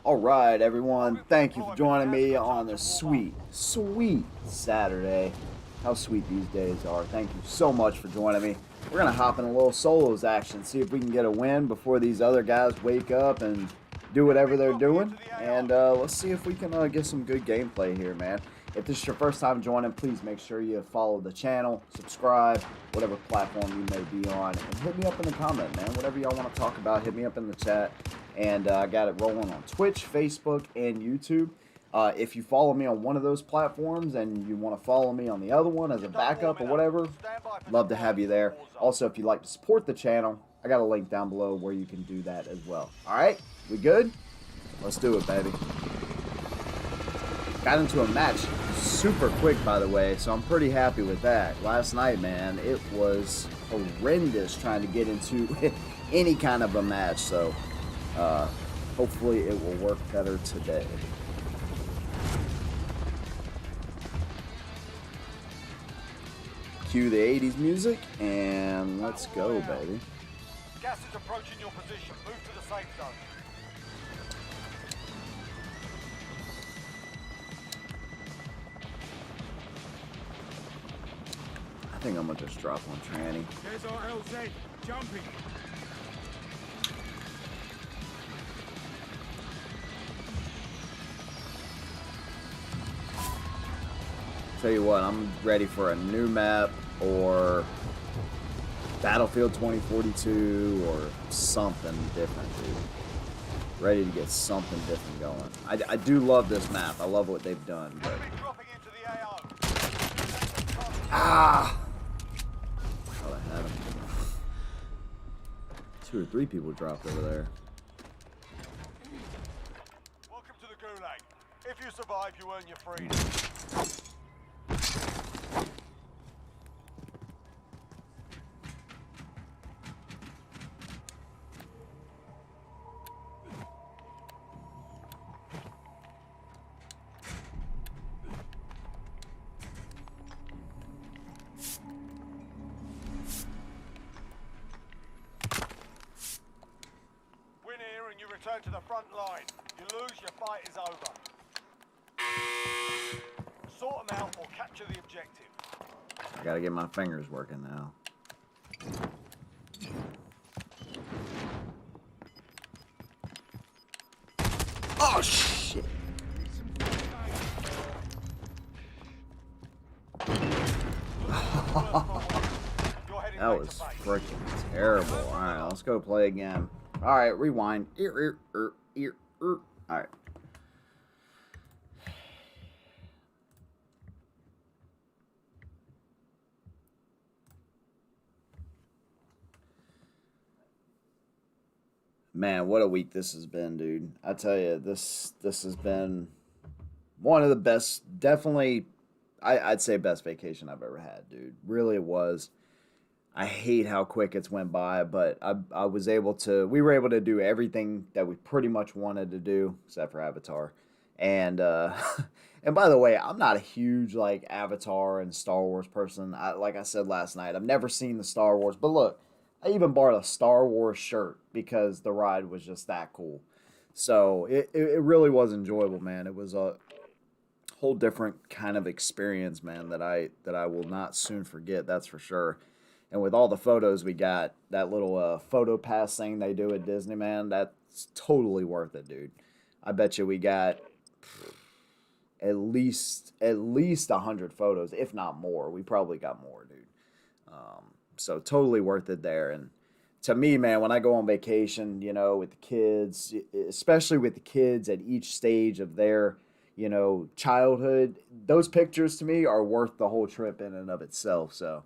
Alright, everyone, thank you for joining me on this sweet, sweet Saturday. How sweet these days are. Thank you so much for joining me. We're going to hop in a little solos action, see if we can get a win before these other guys wake up and do whatever they're doing. And let's see if we can get some good gameplay here, man. If this is your first time joining, please make sure you follow the channel, subscribe, whatever platform you may be on, and hit me up in the comment, man. Whatever y'all want to talk about, hit me up in the chat. And I got it rolling on Twitch, Facebook, and YouTube. If you follow me on one of those platforms and you want to follow me on the other one as a backup or whatever, love to have you there. Also, if you'd like to support the channel, I got a link down below where you can do that as well. All right, we good? Let's do it, baby. Got into a match super quick, by the way, so I'm pretty happy with that. Last night, man, it was horrendous trying to get into any kind of a match, so hopefully it will work better today. Cue the 80s music, and let's go, baby. Gas is approaching your position. Move to the safe zone. I think I'm gonna just drop on tranny. There's our LZ. Jumping. Tell you what, I'm ready for a new map or Battlefield 2042 or something different, dude. Ready to get something different going. I do love this map. I love what they've done, but... Ah! Oh, I had him. 2 or 3 people dropped over there. Welcome to the Gulag. If you survive, you earn your freedom. You return to the front line. You lose, your fight is over. Sort them out or capture the objective. I gotta get my fingers working now. Oh, shit. That was freaking terrible. Alright, let's go play again. Alright, rewind. Alright. Man, what a week this has been, dude. I tell you, this has been one of the best, definitely, I'd say best vacation I've ever had, dude. Really it was. I hate how quick it's went by, but I was able to, we were able to do everything that we pretty much wanted to do, except for Avatar. And, and by the way, I'm not a huge, like, Avatar and Star Wars person. Like I said last night, I've never seen the Star Wars, but look, I even bought a Star Wars shirt because the ride was just that cool. So, it really was enjoyable, man. It was a whole different kind of experience, man, that I will not soon forget, that's for sure. And with all the photos we got, that little photo pass thing they do at Disney, man, that's totally worth it, dude. I bet you we got at least 100 photos, if not more. We probably got more, dude. So totally worth it there. And to me, man, when I go on vacation, you know, with the kids, especially with the kids at each stage of their, you know, childhood, those pictures to me are worth the whole trip in and of itself. So...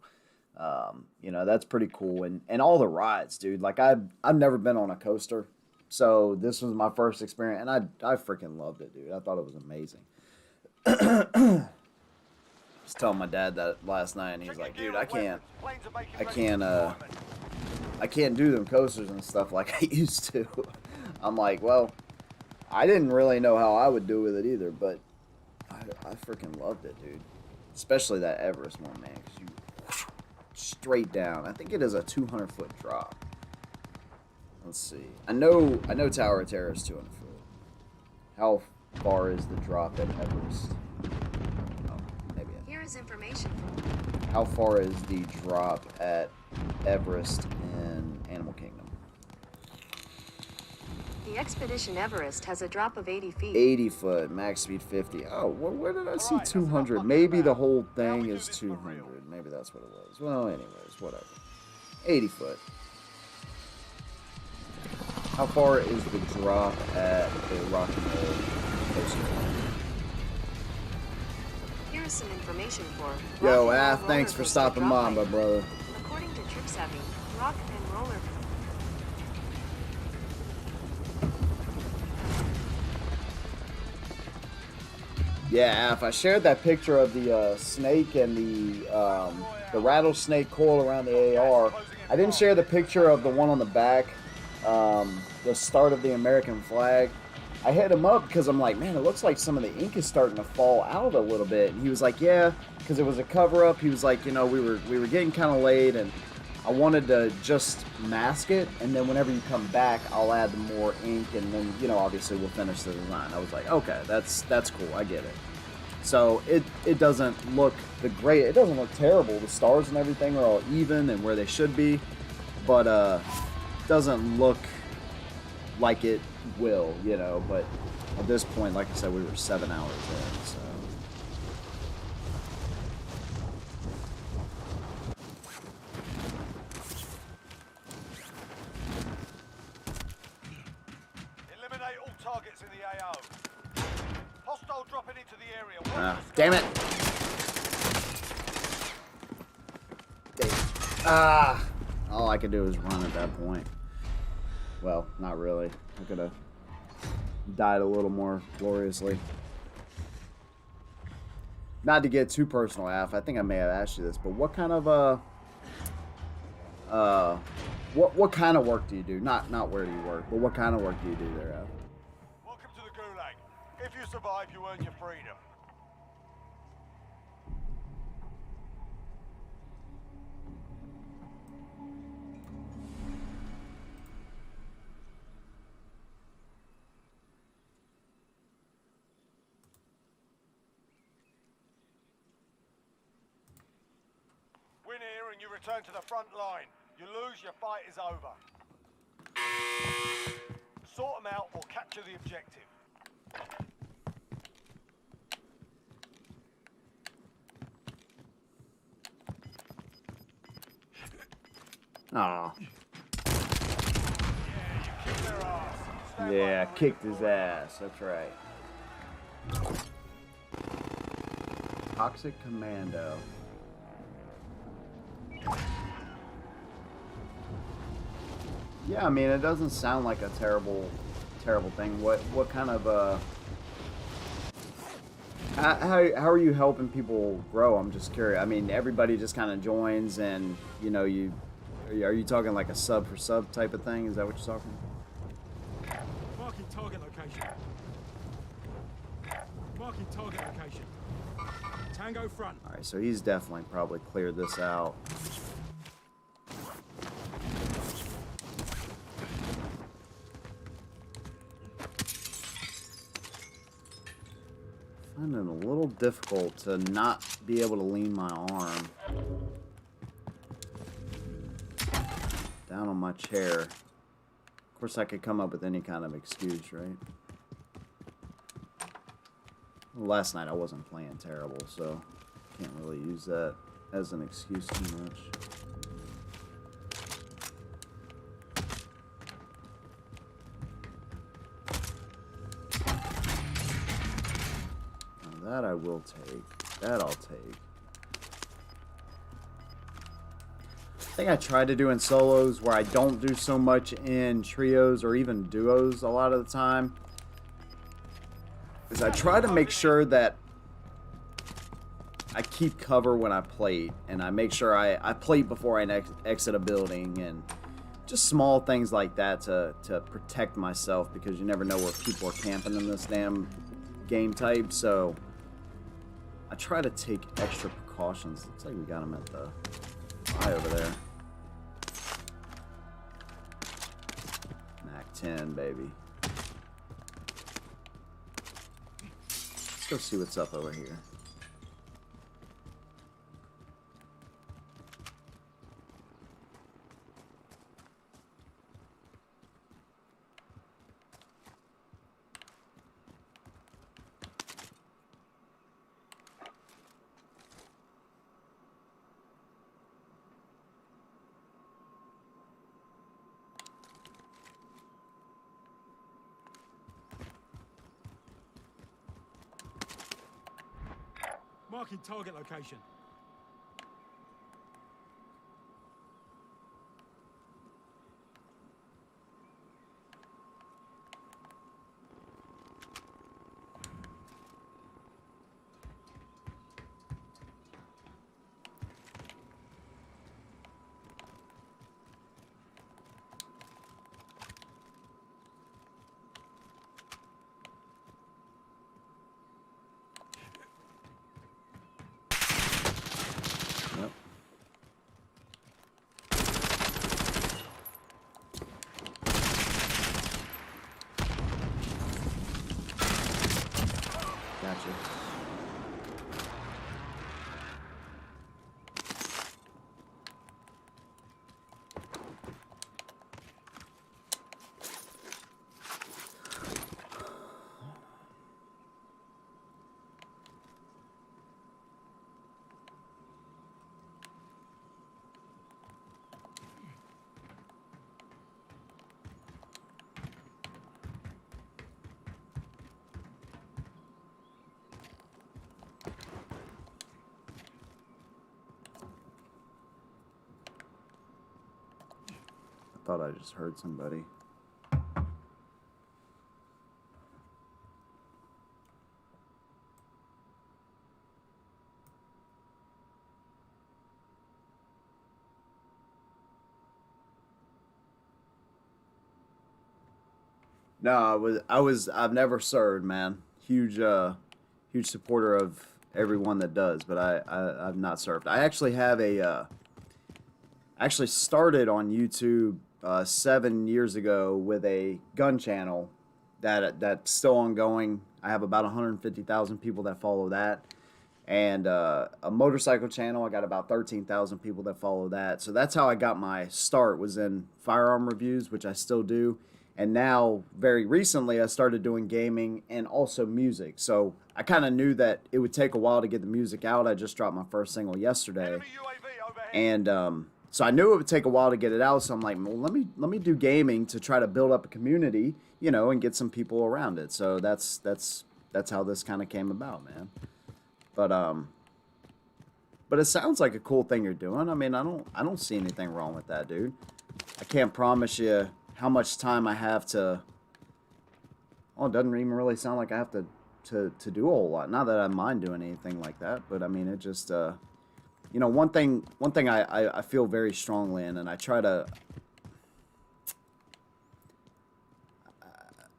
you know, that's pretty cool. And all the rides, dude. Like, I've never been on a coaster. So this was my first experience. And I freaking loved it, dude. I thought it was amazing. I was telling my dad that last night, and he's like, dude, I can't do them coasters and stuff like I used to. I'm like, well, I didn't really know how I would do with it either, but I freaking loved it, dude. Especially that Everest one, man, because you straight down. I think it is a 200-foot drop. Let's see. I know Tower of Terror is 200 foot. How far is the drop at Everest? Oh, maybe. Here is information. How far is the drop at Everest in Animal Kingdom? The Expedition Everest has a drop of 80 feet. 80 foot, max speed 50. Oh, where did I see 200? Maybe the whole thing is 200. Maybe that's what it was. Well, anyways, whatever. 80 foot. How far is the drop at the Rocky Mountain Coaster? Here is some information for Yo, Rock and Roll thanks roller for coaster stopping drop by, height. my brother. According to Trip Savvy, rock and roller. Yeah, if I shared that picture of the snake and the rattlesnake coil around the AR, I didn't share the picture of the one on the back, the start of the American flag. I hit him up because I'm like, man, it looks like some of the ink is starting to fall out a little bit. And he was like, yeah, because it was a cover up. He was like, you know, we were getting kind of late, and I wanted to just mask it, and then whenever you come back, I'll add more ink, and then, you know, obviously we'll finish the design. I was like, okay, that's cool, I get it. So it doesn't look it doesn't look terrible. The stars and everything are all even and where they should be, but doesn't look like it will, you know. But at this point, like I said, we were 7 hours in, so. Eliminate all targets in the AO. Hostile dropping into the area. Damn it! All I could do was run at that point. Well, not really. I could have died a little more gloriously. Not to get too personal, Af. I think I may have asked you this, but what kind of what kind of work do you do? Not where do you work, but what kind of work do you do there, Af? Welcome to the Gulag. If you survive, you earn your freedom. Win here and you return to the front line. You lose, your fight is over. Sort them out or capture the objective. Aw. Kick their ass. Stand Yeah, by for kicked his ass. That's right. Toxic Commando. Yeah, I mean, it doesn't sound like a terrible thing. What kind of how are you helping people grow? I'm just curious. I mean, everybody just kind of joins, and you know, are you talking like a sub for sub type of thing? Is that what you're talking? Marking target location. Marking target location. Tango front. All right, so he's definitely probably cleared this out. Finding it a little difficult to not be able to lean my arm down on my chair. Of course, I could come up with any kind of excuse, right? Well, last night I wasn't playing terrible, so can't really use that as an excuse too much. Now that I will take. That I'll take. I think I tried to do in solos where I don't do so much in trios or even duos a lot of the time. Is I try to make sure that I keep cover when I plate, and I make sure I plate before I exit a building, and just small things like that to protect myself, because you never know where people are camping in this damn game type. So I try to take extra precautions. Looks like we got him at the eye over there. Mac 10, baby. go see what's up over here. Marking target location. Yep. Gotcha. I thought I just heard somebody. No, I've never served, man. Huge supporter of everyone that does, but I've not served. I actually have actually started on YouTube 7 years ago with a gun channel that's still ongoing. I have about 150,000 people that follow that, and a motorcycle channel. I got about 13,000 people that follow that. So that's how I got my start, was in firearm reviews, which I still do. And now, very recently, I started doing gaming and also music. So I kind of knew that it would take a while to get the music out. I just dropped my first single yesterday, Enemy UAV overhead. and so I knew it would take a while to get it out. So I'm like, well, let me do gaming to try to build up a community, you know, and get some people around it. So that's how this kind of came about, man. But it sounds like a cool thing you're doing. I mean, I don't see anything wrong with that, dude. I can't promise you how much time I have to. Well, it doesn't even really sound like I have to do a whole lot. Not that I mind doing anything like that, but I mean, it just you know, one thing I feel very strongly in, and I try to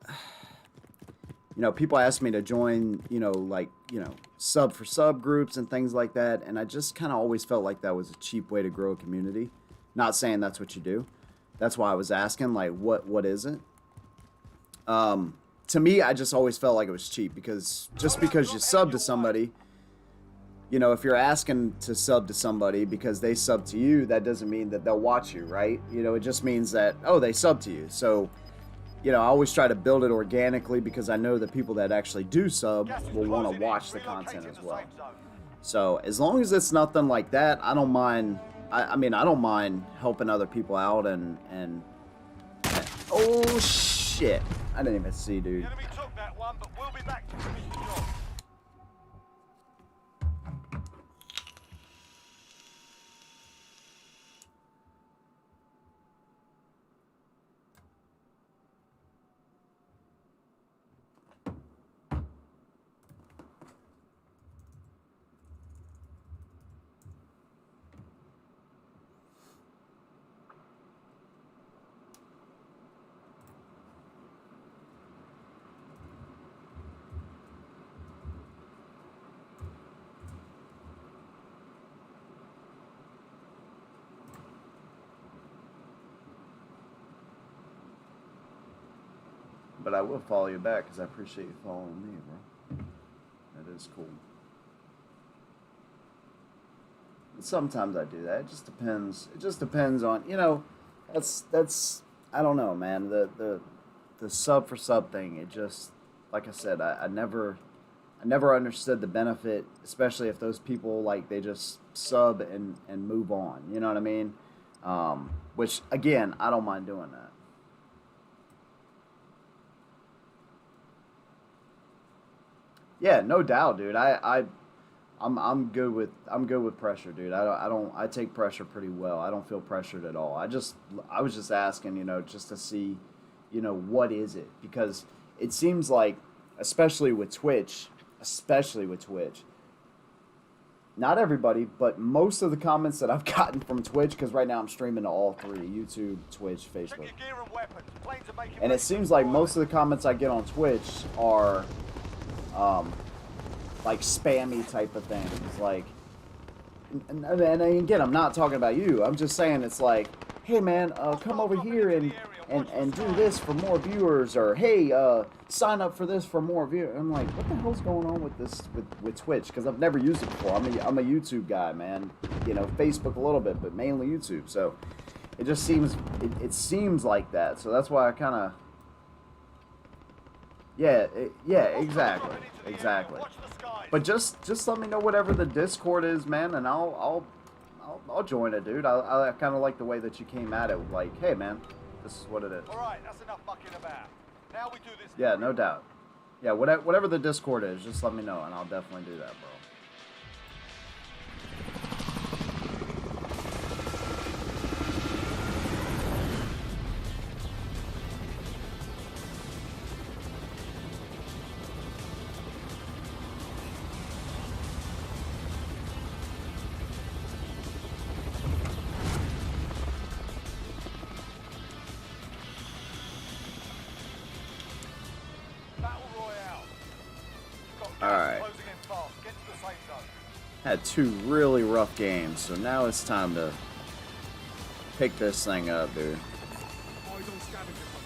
you know, people ask me to join, you know, like, you know, sub for sub groups and things like that, and I just kind of always felt like that was a cheap way to grow a community. Not saying that's what you do. That's why I was asking, like, what is it? To me, I just always felt like it was cheap, because just because you sub to somebody, you know, if you're asking to sub to somebody because they sub to you, that doesn't mean that they'll watch you, right? You know, it just means that, oh, they sub to you. So, you know, I always try to build it organically, because I know that people that actually do sub Gas is will want to closing in. watch the Relocating content as the well. safe zone. So as long as it's nothing like that, I don't mind. I mean, I don't mind helping other people out and oh shit! I didn't even see, The dude. enemy took that one, but we'll be back to finish the job. But I will follow you back because I appreciate you following me, bro. I do. is cool. Sometimes I do that. It just depends. It just depends on, you know, that's I don't know, man. The sub for sub thing. It just, like I said, I never understood the benefit, especially if those people like they just sub and move on. You know what I mean? Which again, I don't mind doing that. Yeah, no doubt, dude. I'm good with pressure, dude. I take pressure pretty well. I don't feel pressured at all. I was just asking, you know, just to see, you know, what is it? Because it seems like, especially with Twitch, not everybody, but most of the comments that I've gotten from Twitch, because right now I'm streaming to all three: YouTube, Twitch, Check Facebook. your gear and weapons. Planes are making And it seems like most of the comments I get on Twitch are like spammy type of things. Like, and again, I'm not talking about you. I'm just saying it's like, hey man, come over here and do this for more viewers, or hey, sign up for this for more viewers. I'm like, what the hell's going on with this with Twitch? Because I've never used it before. I'm a YouTube guy, man. You know, Facebook a little bit, but mainly YouTube. So it just seems it seems like that. So that's why I kind of exactly. But just let me know whatever the Discord is, man, and I'll join it, dude. I kind of like the way that you came at it. Like, hey, man, this is what it is. All right, that's enough mucking about. Now we do this. Yeah, no doubt. Yeah, whatever the Discord is, just let me know, and I'll definitely do that, bro. Battle Royale. All right. Closing in fast. Get to the safe zone. Had two really rough games, so now it's time to pick this thing up, dude. Eyes on scavenger hunt.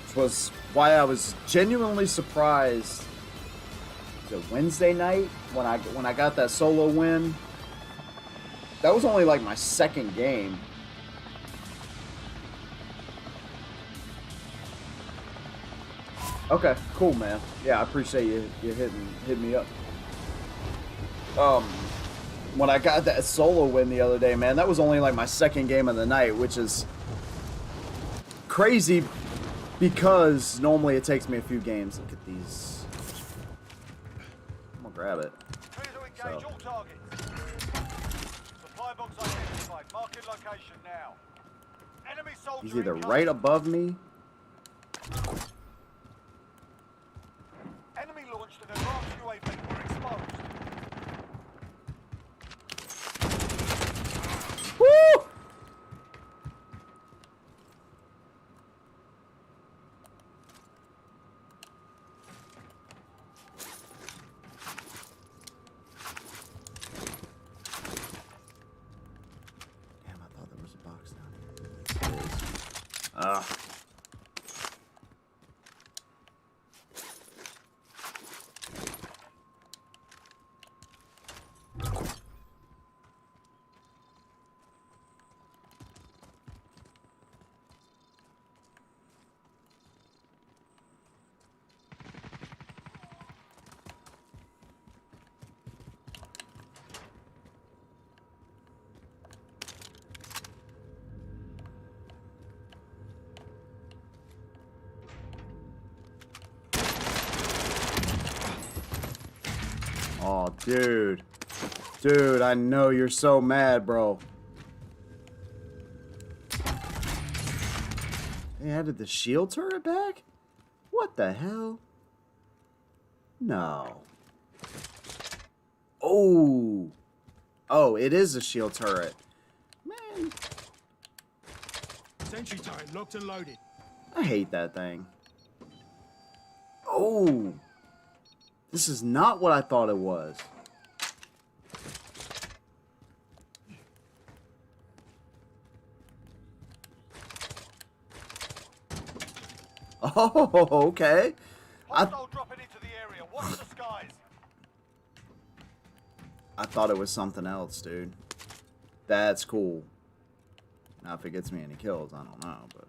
Which was why I was genuinely surprised the Wednesday night when I got that solo win. That was only like my second game. Okay, cool, man. Yeah, I appreciate you hitting me up. When I got that solo win the other day, man, that was only like my second game of the night, which is crazy because normally it takes me a few games. Look at these. I'm gonna grab it. Clear to engage all targets. Supply box identified. Marking location now. Enemy soldier. He's either incoming. right above me. Enemy launched an advanced UAV. We're exposed. Woo! Damn, I thought there was a box down here. There is. Ah. Oh, dude. Dude, I know you're so mad, bro. They added the shield turret back? What the hell? No. Oh. Oh, it is a shield turret. Man, Sentry turret locked and loaded. I hate that thing. Oh. This is not what I thought it was. Oh, okay. Hostile dropping into the area. Watch the thought it was something else, dude. That's cool. Now, if it gets me any kills, I don't know, but...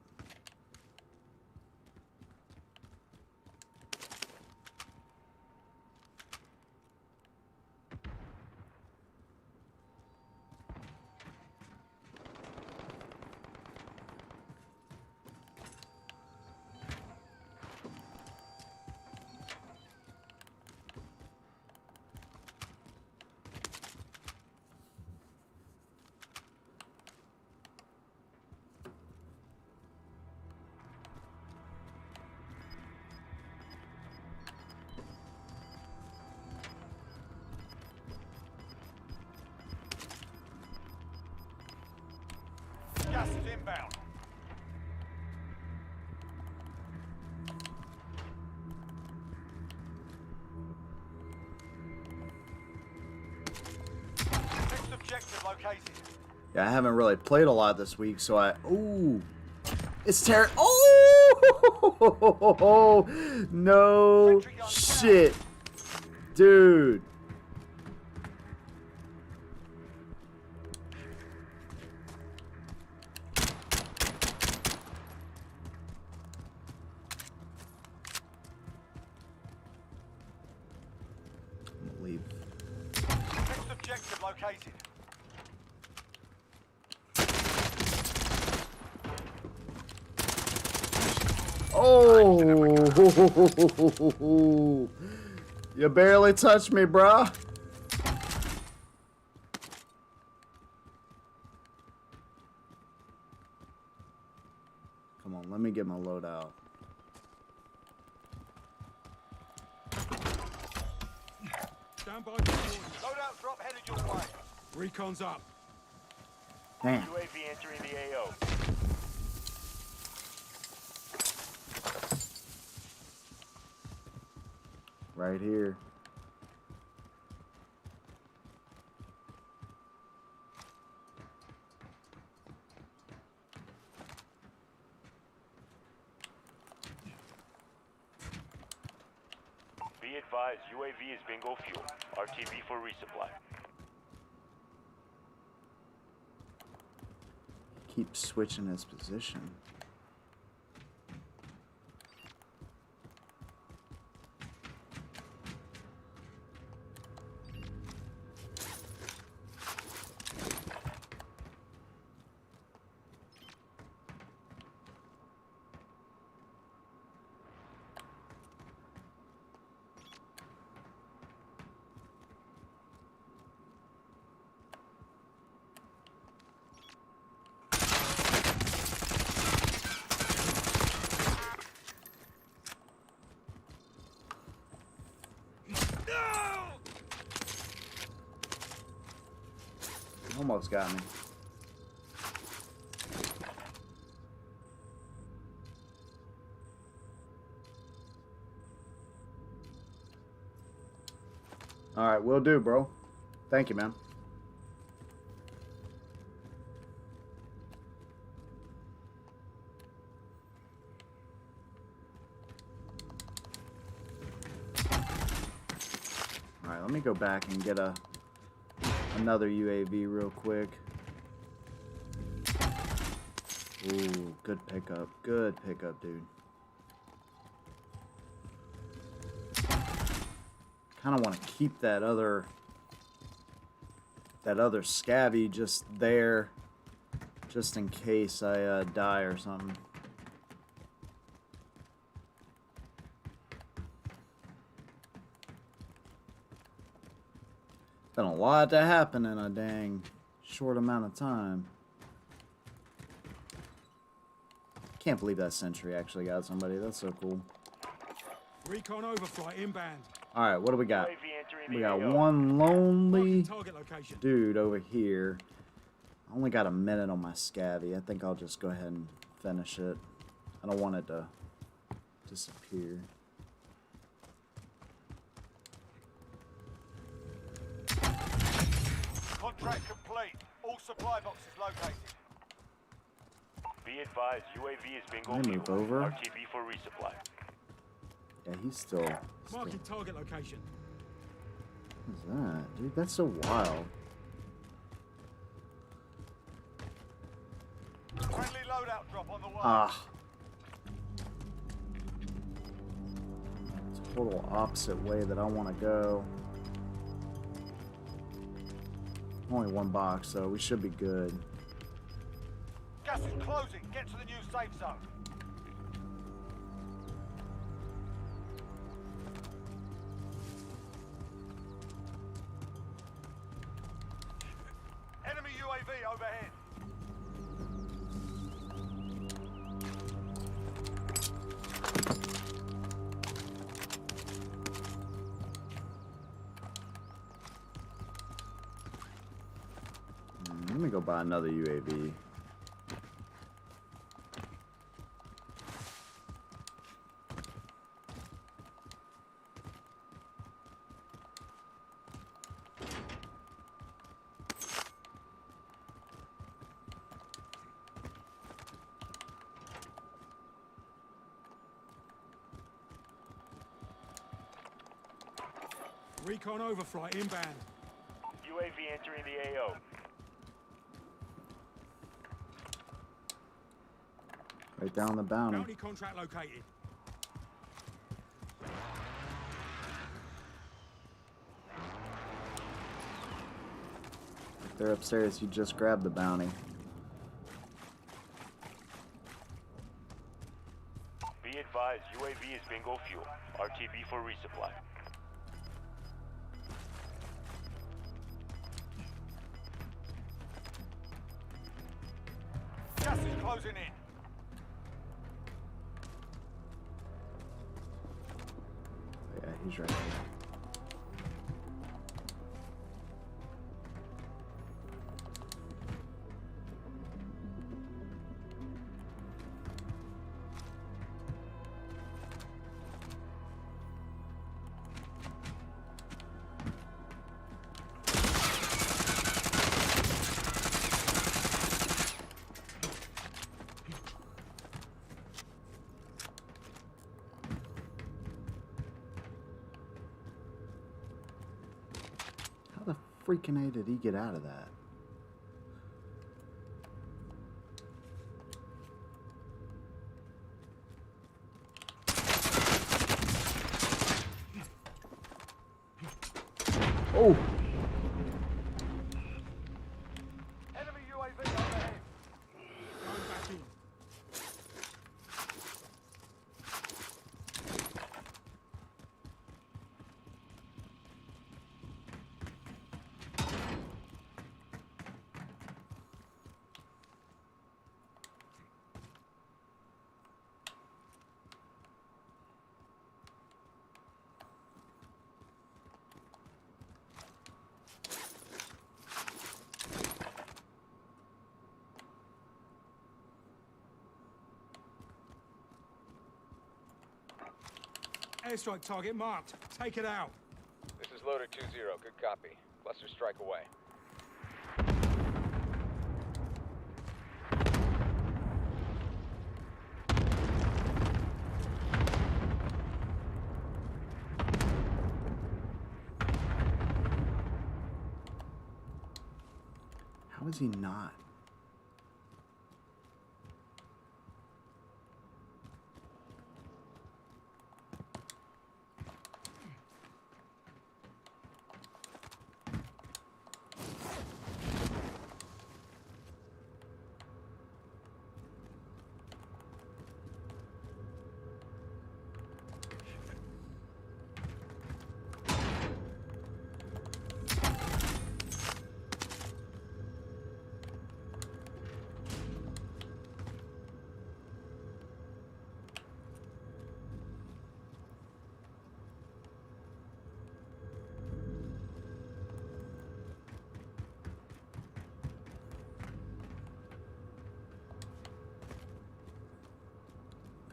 Gas is inbound. Next objective located. Yeah, I haven't really played a lot this week, so I... Ooh! It's Oh! No shit! Dude! Leave. Next objective located. Oh! You barely touched me, bruh. Come on, let me get my load out. Stand by for orders. Loadout drop headed your way. Recon's up. Damn. UAV entering the AO. Right here. Be advised, UAV is bingo fuel. RTB for resupply. Keep switching his position. Almost got me. Alright, will do, bro. Thank you, man. Alright, let me go back and get another UAV real quick. Ooh, good pickup. Good pickup, dude. Kind of want to keep that other scabby just there, just in case I die or something. Been a lot to happen in a dang short amount of time. Can't believe that sentry actually got somebody. That's so cool. Recon overflight inbound. All right, what do we got? UAV entering the We got AO. one lonely Marking target location. dude over here. I only got a minute on my scabby. I think I'll just go ahead and finish it. I don't want it to disappear. Contract complete. All supply boxes located. Be advised, UAV is bingo Can I fuel. move over? RTB for resupply. Yeah, he's still Marking target location. What is that? Dude, that's so wild. Friendly loadout drop on the way. Ah. It's a total opposite way that I want to go. Only one box, so we should be good. Gas is closing. Get to the new safe zone. Enemy UAV overhead. Let me go buy another UAV. Recon overflight inbound. UAV entering the AO. Right down the bounty. Bounty contract located. If they're upstairs, you just grab the bounty. Be advised, UAV is bingo fuel. RTB for resupply. Gas is closing in. Yeah, he's right there. How the freaking A did he get out of that? Oh! Enemy UAV overhead. Going back in. Airstrike target marked. Take it out. This is Loader 2-0. Good copy. Cluster strike away. How is he not?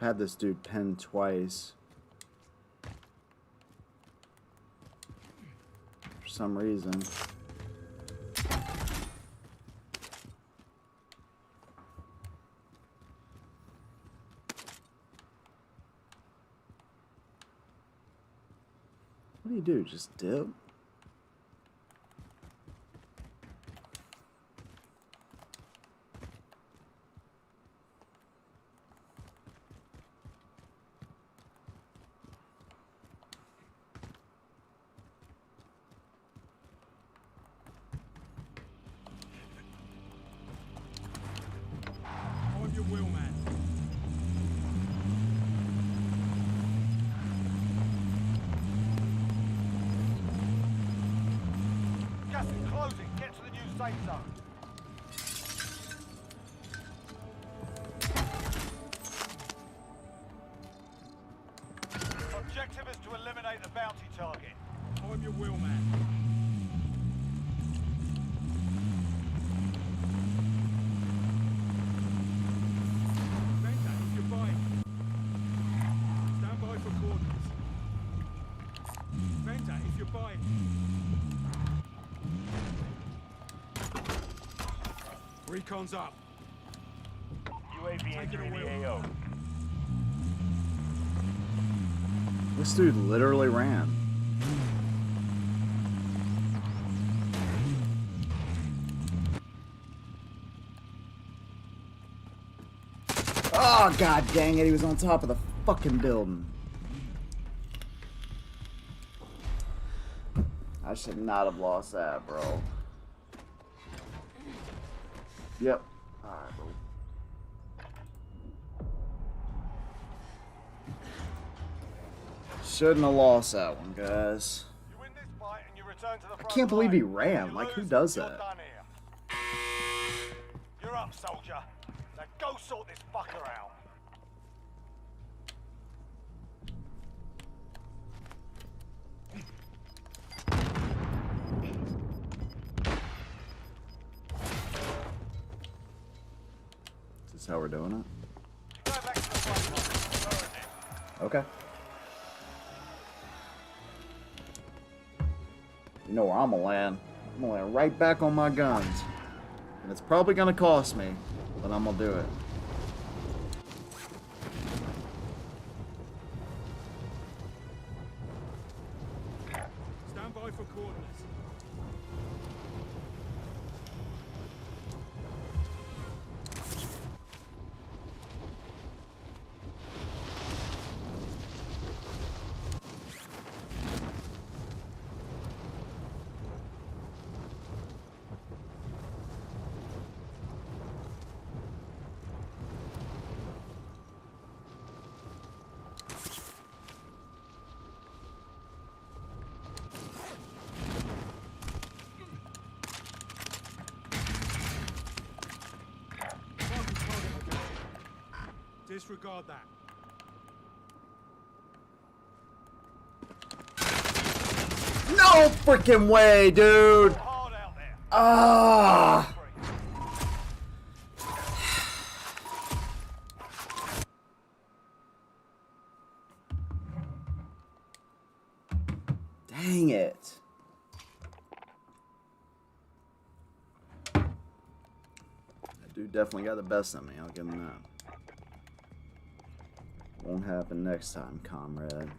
I've had this dude pinned twice. For some reason. What do you do? Just dip? safe zone. Objective is to eliminate the bounty target. I'm your wheelman. Venta, if you're buying. Stand by for coordinates. Venta, if you're buying. Recon's up. UAV Take it entering the away. AO. This dude literally ran. Oh, god dang it, he was on top of the fucking building. I should not have lost that, bro. Yep. Alright, bro. Shouldn't have lost that one, guys. You win this fight and you return to the front Can't believe he line. ran. You Like, who lose, does you're that? done here. You're up, soldier. Now go sort this fucker out. Is this how we're doing it? Go back to the front line. Burn it. Okay. You know where I'm gonna land? I'm gonna land right back on my guns. And it's probably gonna cost me, but I'm gonna do it. Stand by for coordinates. Marking target location. Disregard that. No freaking way, dude! Hard out there. Ah! Dang it. That dude definitely got the best of me, I'll give him that. Won't happen next time, comrade.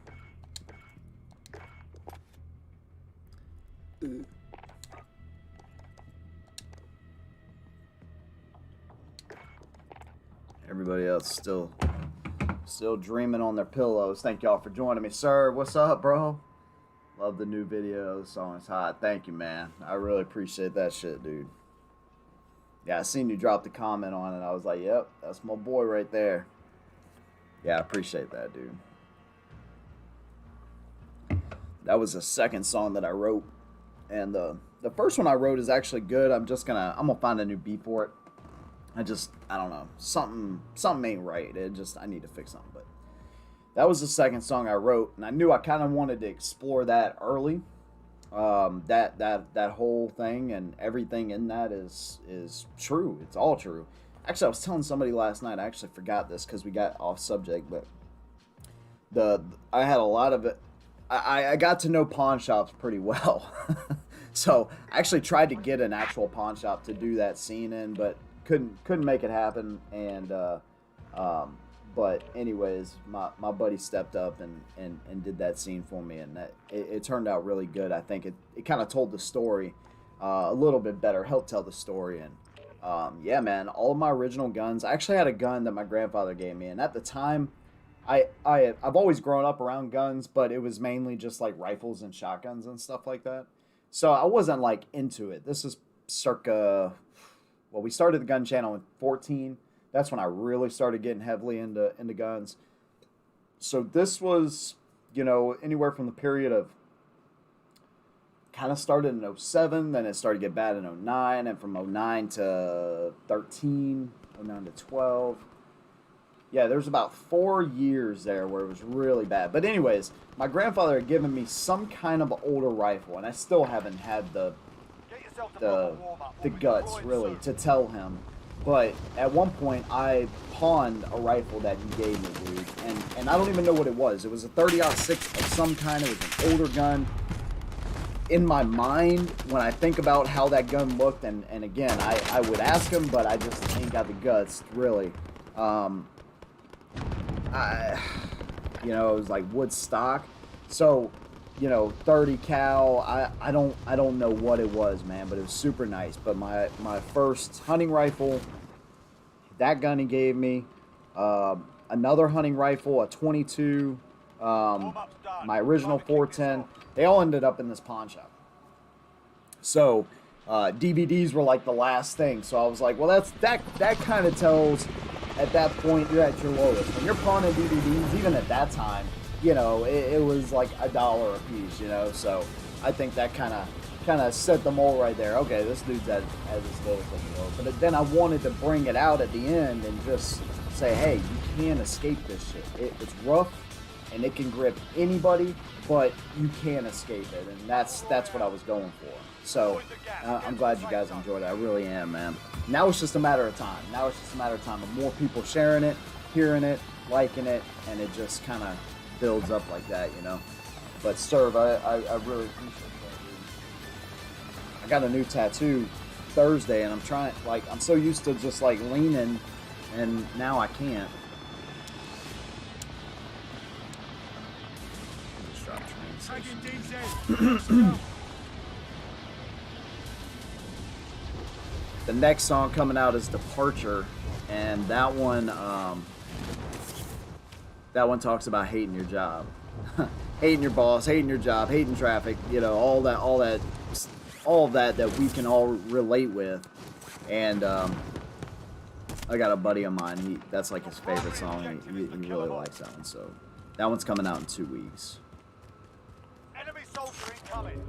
Everybody else still dreaming on their pillows. Thank y'all for joining me, sir. What's up, bro? Love the new video. The song is hot. Thank you, man. I really appreciate that shit, dude. Yeah, I seen you drop the comment on it. I was like, yep, that's my boy right there. Yeah, I appreciate that, dude. That was the second song that I wrote. And the first one I wrote is actually good. I'm gonna find a new beat for it. I don't know. Something ain't right. I need to fix something. But that was the second song I wrote, and I knew I kind of wanted to explore that early. That whole thing and everything in that is true. It's all true. Actually, I was telling somebody last night. I actually forgot this because we got off subject, but I had a lot of it. I got to know pawn shops pretty well. So I actually tried to get an actual pawn shop to do that scene in, but couldn't make it happen. And but anyways, my buddy stepped up and did that scene for me, and it turned out really good. I think it kind of told the story a little bit better, helped tell the story. And yeah, man, all of my original guns. I actually had a gun that my grandfather gave me, and at the time, I've always grown up around guns, but it was mainly just like rifles and shotguns and stuff like that. So I wasn't like into it. This is circa, well, we started the gun channel in 14. That's when I really started getting heavily into guns. So this was, anywhere from the period of kind of started in '07, then it started to get bad in '09, and from '09 to 13, '09 to 12. Yeah, there's about 4 years there where it was really bad. But anyways, my grandfather had given me some kind of older rifle, and I still haven't had the Get yourself to the proper warm-up. the We'll be guts deploying really soon. to tell him. But at one point, I pawned a rifle that he gave me, dude, and I don't even know what it was. It was a 30-06 of some kind. It was an older gun. In my mind, when I think about how that gun looked, and again, I would ask him, but I just ain't got the guts, really. You know, it was like wood stock. So, you know, 30 cal. I don't know what it was, man, but it was super nice. But my first hunting rifle, that gun he gave me, another hunting rifle, a 22, Warm-up's done. my original Time to kick this 410. off. They all ended up in this pawn shop. So DVDs were like the last thing. So I was like, well, that kind of tells at that point you're at your lowest. When you're pawning DVDs, even at that time, you know, it was like $1 a piece, you know. So I think that kind of set the mold right there. Okay, this dude's at his lowest of the low. But then I wanted to bring it out at the end and just say, hey, you can't escape this shit. It's rough and it can grip anybody, but you can't escape it, and that's what I was going for. So I'm glad you guys enjoyed it. I really am, man. Now it's just a matter of time. Now it's just a matter of time of more people sharing it, hearing it, liking it, and it just kind of builds up like that, you know. But Serve, I really appreciate that, dude. I got a new tattoo Thursday, and I'm trying, like, I'm so used to just like leaning, and now I can't. Just drop train Tagging DZ. The next song coming out is Departure, and that one talks about hating your job, hating your boss, hating your job, hating traffic, you know, all of that we can all relate with. And I got a buddy of mine, that's like his favorite song. He really likes that one, so that one's coming out in 2 weeks. Enemy soldier incoming.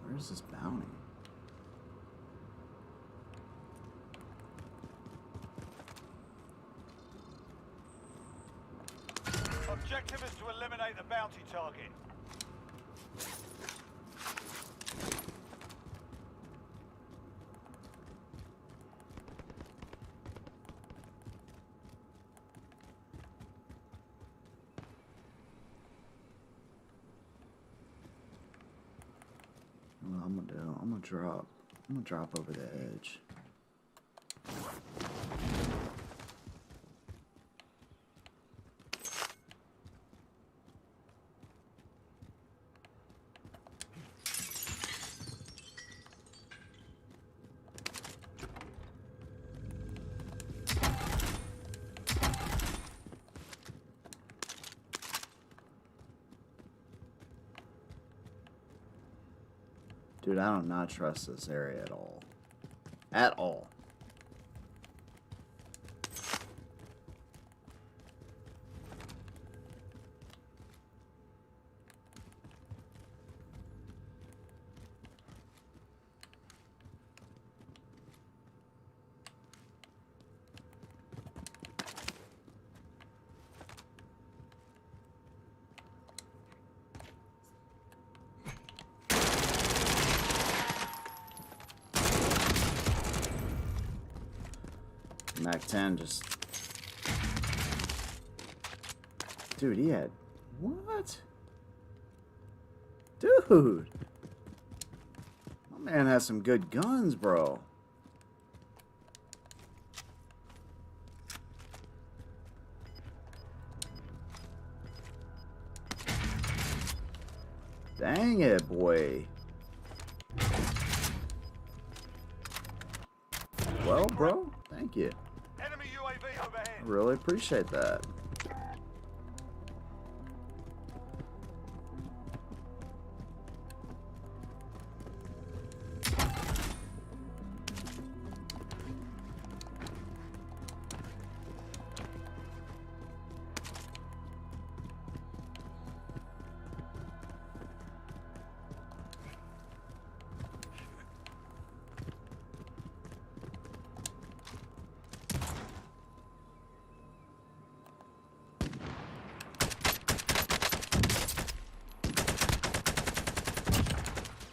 Where's this bounty? Objective is to eliminate the bounty target. What I'm gonna do, I'm gonna drop over the edge. Dude, I do not trust this area at all. At all. Mac 10 just... Dude, he had... What? Dude! My man has some good guns, bro. Dang it, boy. Well, bro, thank you. Enemy UAV overhead. I really appreciate that.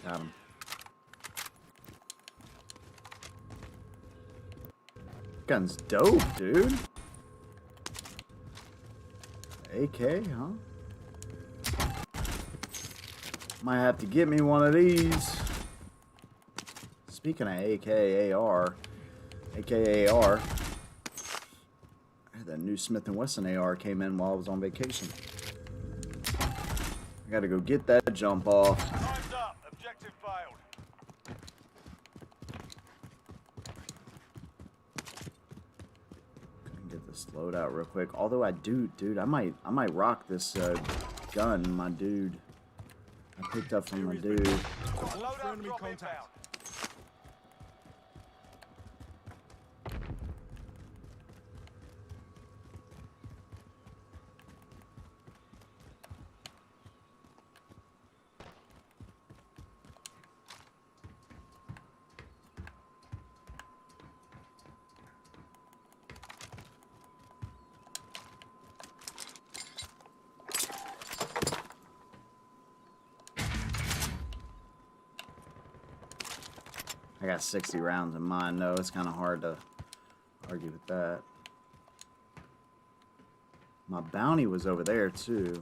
Got him. Gun's dope, dude. AK, huh? Might have to get me one of these. Speaking of AKAR, AKAR, that new Smith & Wesson AR came in while I was on vacation. I gotta go get that jump off. Time's up. Objective failed. Get this load out real quick. Although I do, dude, I might rock this gun, my dude. I picked up from my dude. Loadout enemy drop contact. inbound. I got 60 rounds in mine, though. It's kind of hard to argue with that. My bounty was over there, too.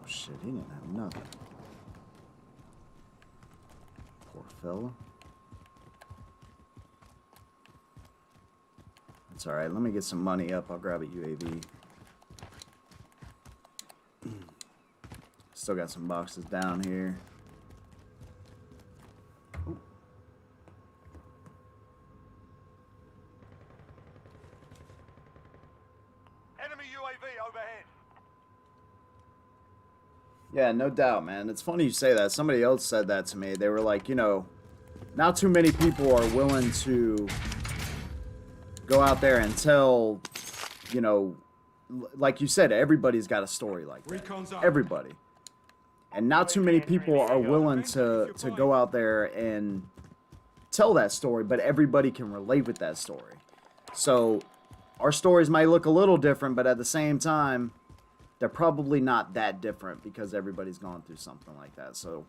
Shit, he didn't have nothing. Poor fella. That's alright, let me get some money up. I'll grab a UAV. Still got some boxes down here. Ooh. Enemy UAV overhead. Yeah, no doubt, man. It's funny you say that. Somebody else said that to me. They were like, you know, not too many people are willing to go out there and tell, you know, like you said, everybody's got a story like that. Recon's up. Everybody. And not too many people are willing to go out there and tell that story, but everybody can relate with that story. So our stories might look a little different, but at the same time, they're probably not that different because everybody's gone through something like that. So,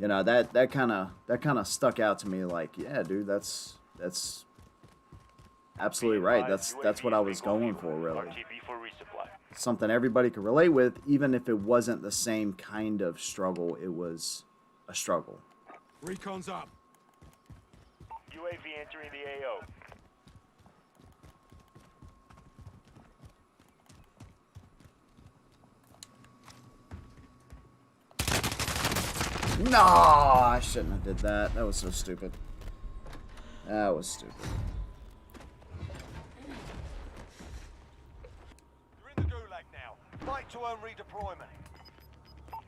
you know, that kind of stuck out to me. Like, yeah, dude, that's absolutely right. That's what I was going for, really. RTB for resupply. Something everybody could relate with, even if it wasn't the same kind of struggle. It was a struggle. Recon's up. UAV entering the AO. No, I shouldn't have did that. That was so stupid. That was stupid. You're in the gulag now. Fight to earn redeployment.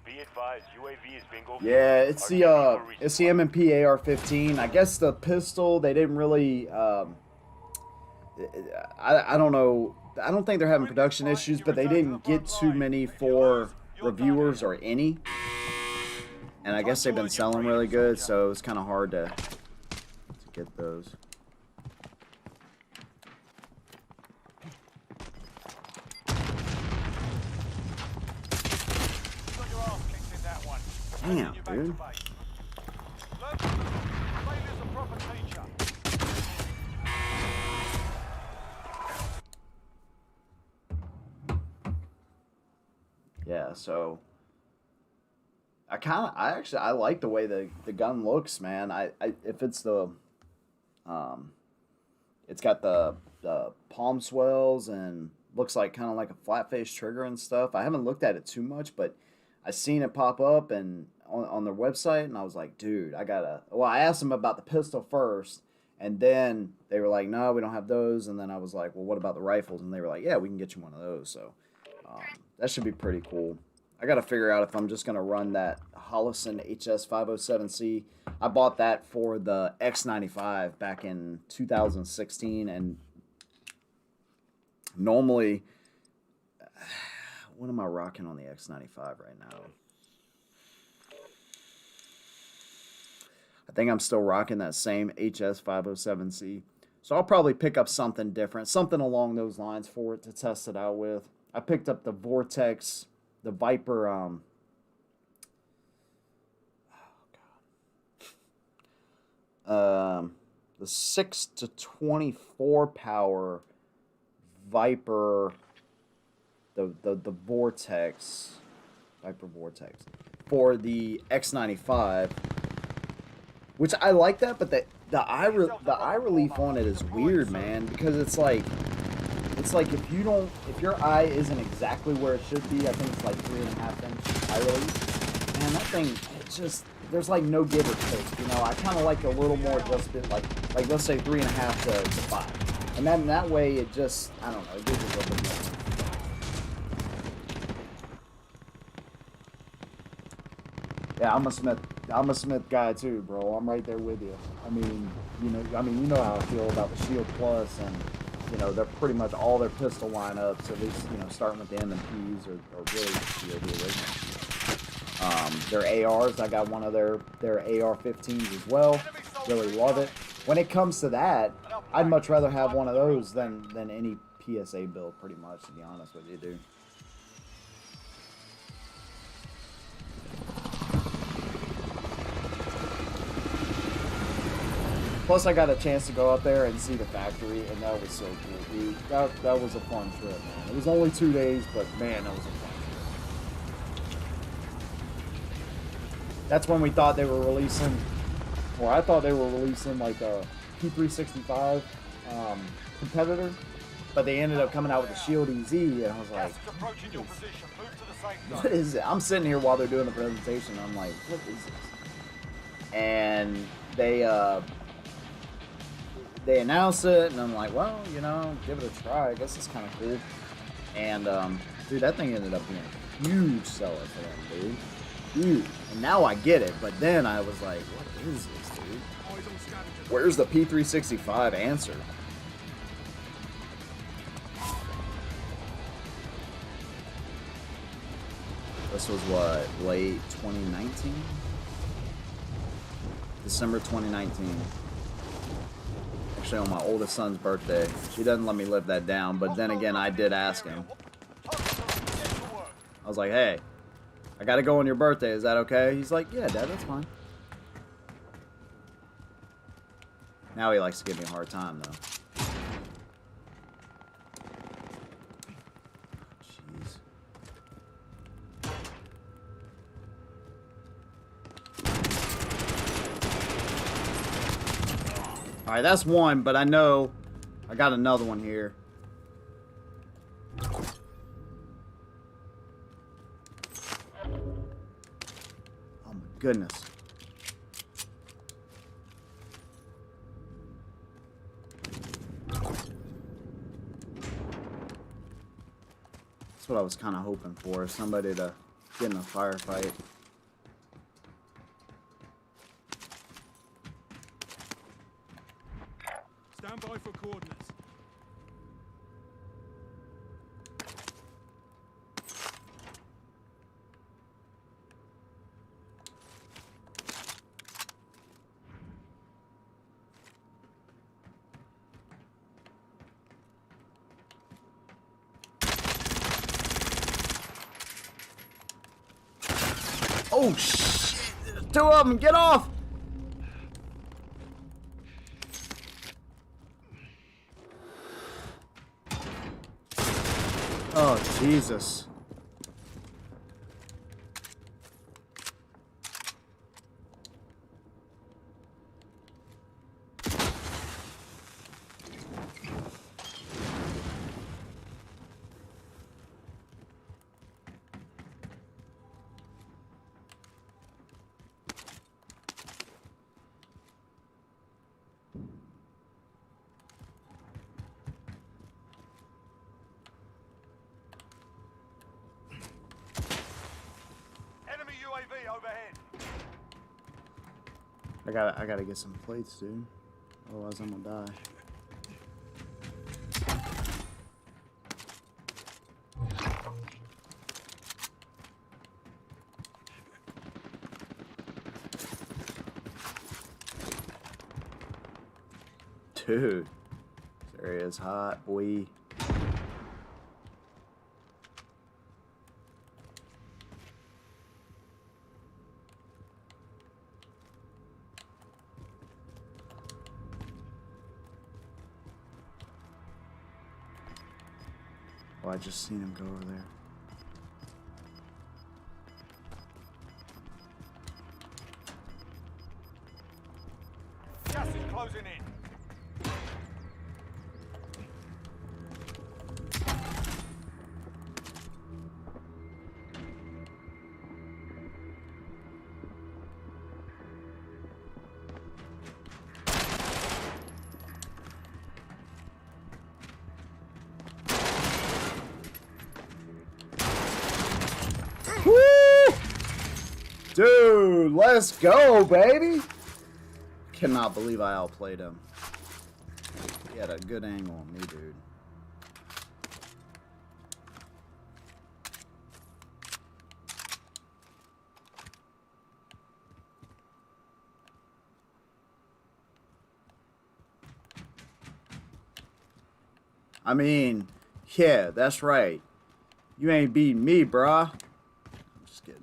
Be advised, UAV is bingo. Yeah, it's RTB for the resupply. M&P AR-15. I guess the pistol they didn't really. I don't know. I don't think they're having production issues, but they didn't get too many for reviewers or any. And I guess they've been selling really good, so it was kind of hard to get those. Got your ass kicked in that one. Damn, You're back dude. to base. Learn from the failure's a proper teacher. Yeah, so I like the way the gun looks, man. If it's it's got the palm swells and looks like kind of like a flat face trigger and stuff. I haven't looked at it too much, but I seen it pop up and on their website, and I was like, dude, I gotta. Well, I asked them about the pistol first, and then they were like, no, we don't have those. And then I was like, well, what about the rifles? And they were like, yeah, we can get you one of those. So that should be pretty cool. I got to figure out if I'm just going to run that Holosun HS507C. I bought that for the X95 back in 2016. And normally, what am I rocking on the X95 right now? I think I'm still rocking that same HS507C. So I'll probably pick up something different, something along those lines for it to test it out with. I picked up the Vortex, the Viper, the 6 to 24 power Viper, the Vortex, Viper Vortex, for the X95, which I like that, but the eye relief on it is weird, man, because it's like if your eye isn't exactly where it should be, I think it's like 3.5 inch eye relief. Man, that thing, it just, there's like no give or take. You know, I kind of like a little more adjusted, like let's say 3.5 to 5, and then that way it just, I don't know, it gives you a little bit more. Yeah, I'm a Smith guy too, bro. I'm right there with you. I mean, you know how I feel about the Shield Plus, and you know, they're pretty much all their pistol lineups, at least, you know, starting with the M&Ps or really the original. Their ARs, I got one of their AR-15s as well. Really love it. When it comes to that, I'd much rather have one of those than any PSA build, pretty much, to be honest with you, dude. Plus, I got a chance to go up there and see the factory, and that was so cool, dude. That was a fun trip, man. It was only 2 days, but man, that was a fun trip. That's when we thought they were releasing, or I thought they were releasing like a P365 competitor, but they ended up coming out with the Shield EZ, and I was like, what is it? I'm sitting here while they're doing the presentation, and I'm like, what is this? And they announced it, and I'm like, well, you know, give it a try. I guess it's kind of cool. And, dude, that thing ended up being a huge seller for them, dude. Huge. And now I get it, but then I was like, what is this, dude? Where's the P365 answer? This was what, late 2019? December 2019. Actually, on my oldest son's birthday. She doesn't let me live that down, but then again, I did ask him. I was like, hey, I gotta go on your birthday, is that okay? He's like, yeah, Dad, that's fine. Now he likes to give me a hard time, though. Jeez. Alright, that's one, but I know I got another one here. Oh my goodness. That's what I was kind of hoping for, somebody to get in a firefight. Stand by for coordinates. Oh shit! Two of them, get off! Oh, Jesus. overhead. I gotta get some plates, dude. Otherwise I'm gonna die. Dude, this area is hot, boy. Oh, I just seen him go over there. Gas is closing in. Woo! Dude, let's go, baby! Cannot believe I outplayed him. He had a good angle on me, dude. I mean, yeah, that's right. You ain't beating me, bruh. I'm just kidding.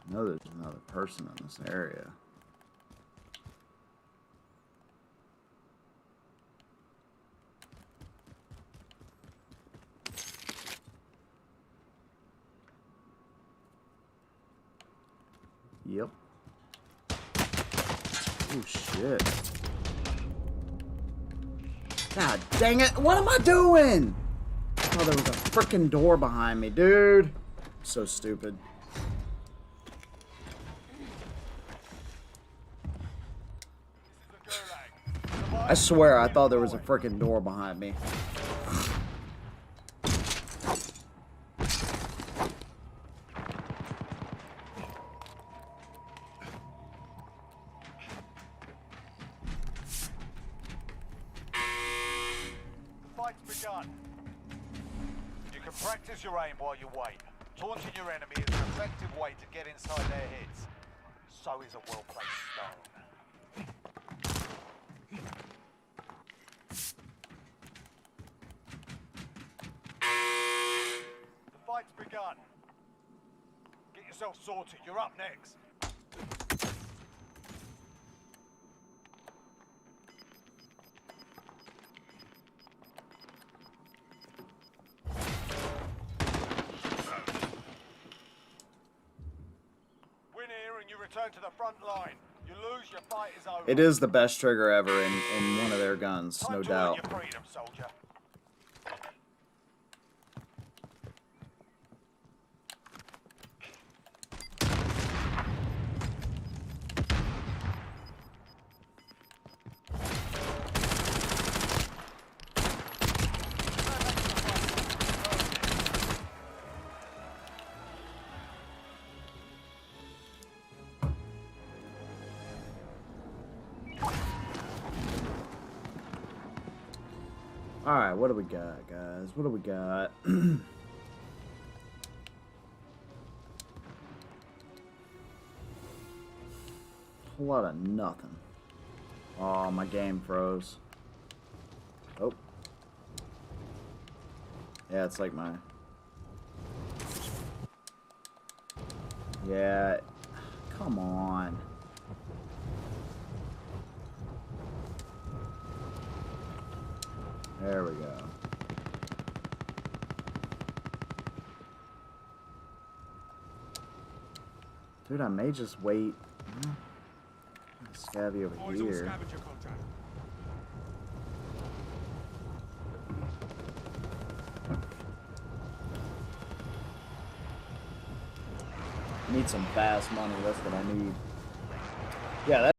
I know there's another person in this area. Yep. Oh shit. God dang it. What am I doing? Oh, there was a freaking door behind me, dude. So stupid. I swear I thought there was a freaking door behind me. Fight's begun. You can practice your aim while you wait. Taunting your enemy is an effective way to get inside their heads. So is a well-placed stone. The fight's begun. Get yourself sorted. You're up next. Win here and you return to the front line. You lose, your fight is over. It is the best trigger ever in one of their guns, Time no to doubt. earn your freedom, soldier. Alright, what do we got, guys? What do we got? Whole lot of nothing. Oh, my game froze. Oh. Yeah, it's like my... Yeah. Come on. There we go. Dude, I may just wait. Scabby over Boys on here. scavenger contract. Need some fast money. That's what I need. Yeah, that.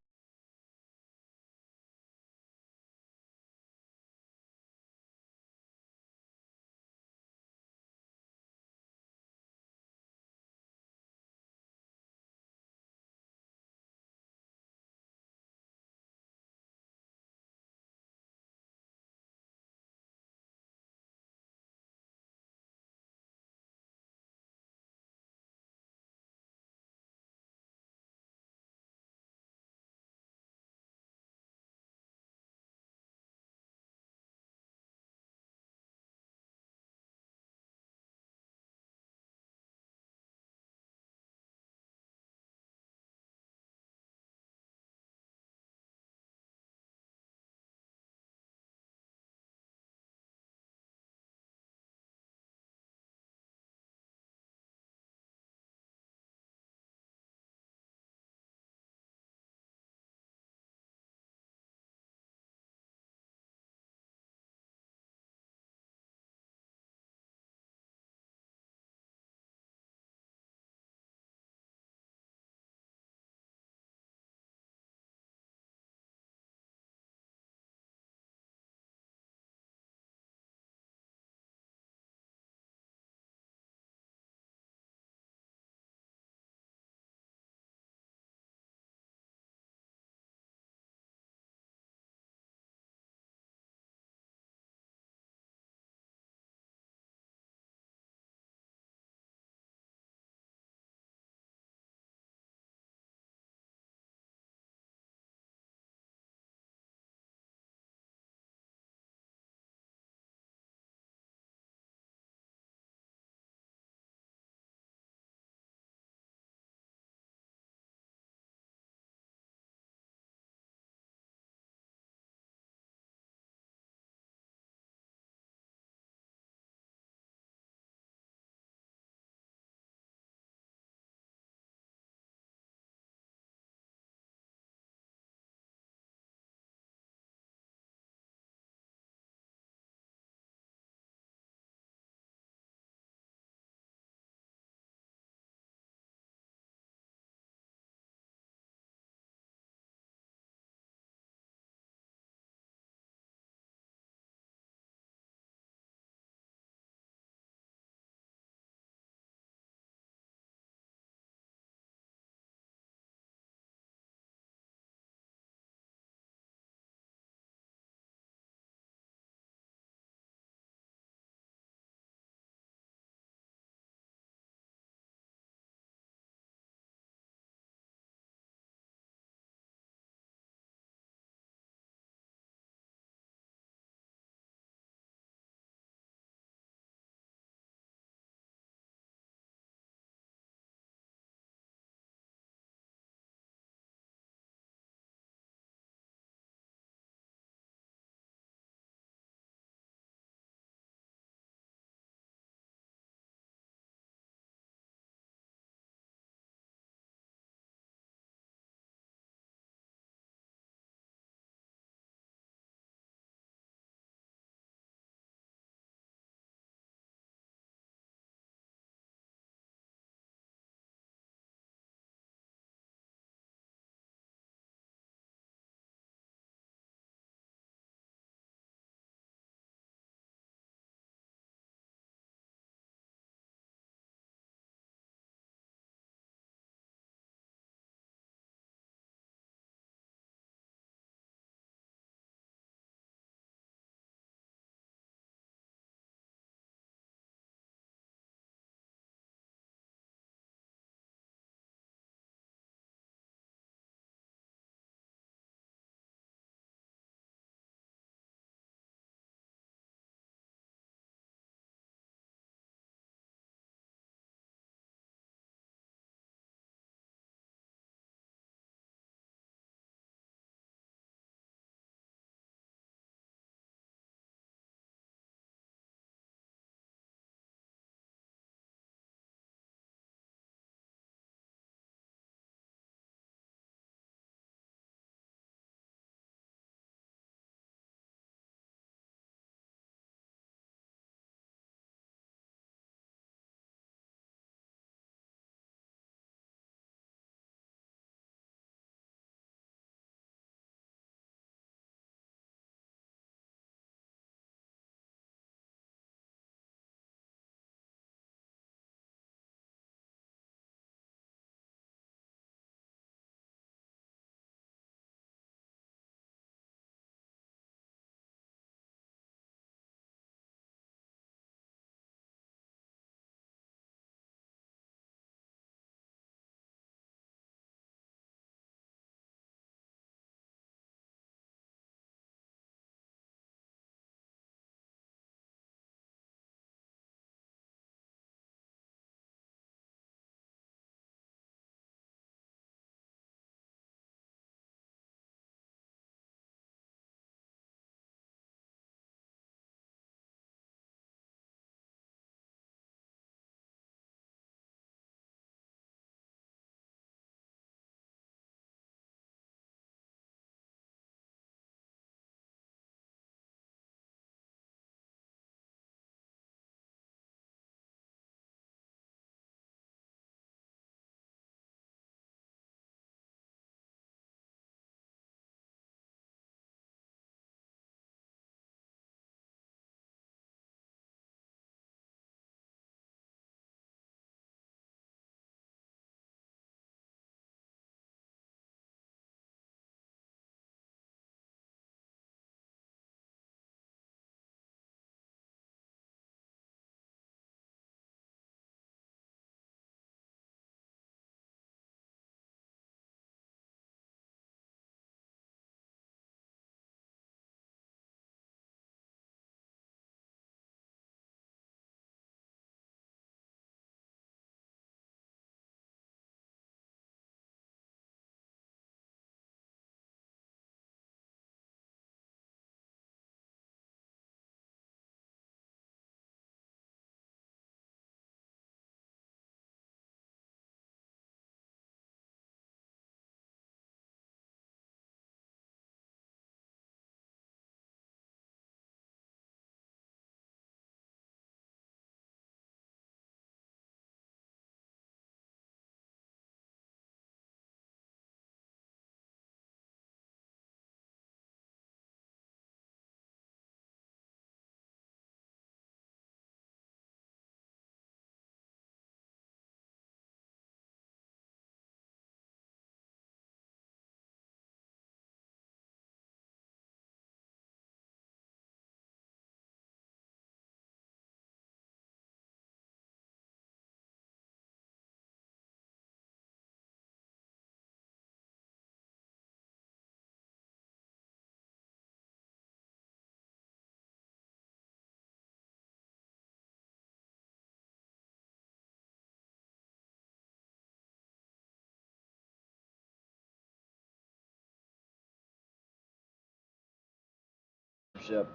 censorship,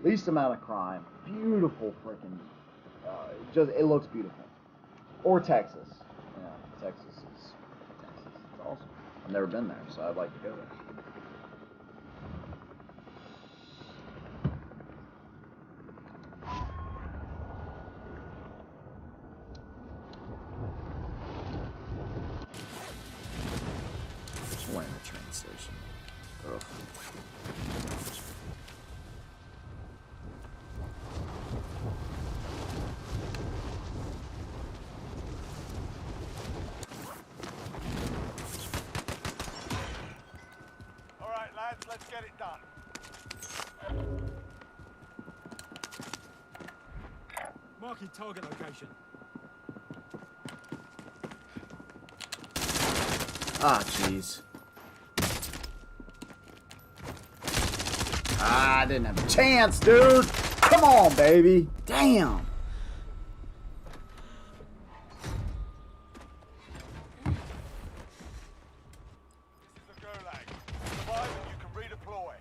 least amount of crime, beautiful freaking. Just it looks beautiful. Or Texas. Yeah, Texas is it's awesome. I've never been there, so I'd like to go there. Just went in the train station. Ugh. All right, lads, let's get it done. Marking target location. Ah, jeez. Ah, I didn't have a chance, dude. Come on, baby. Damn. This is the Gulag. Survive and you can redeploy.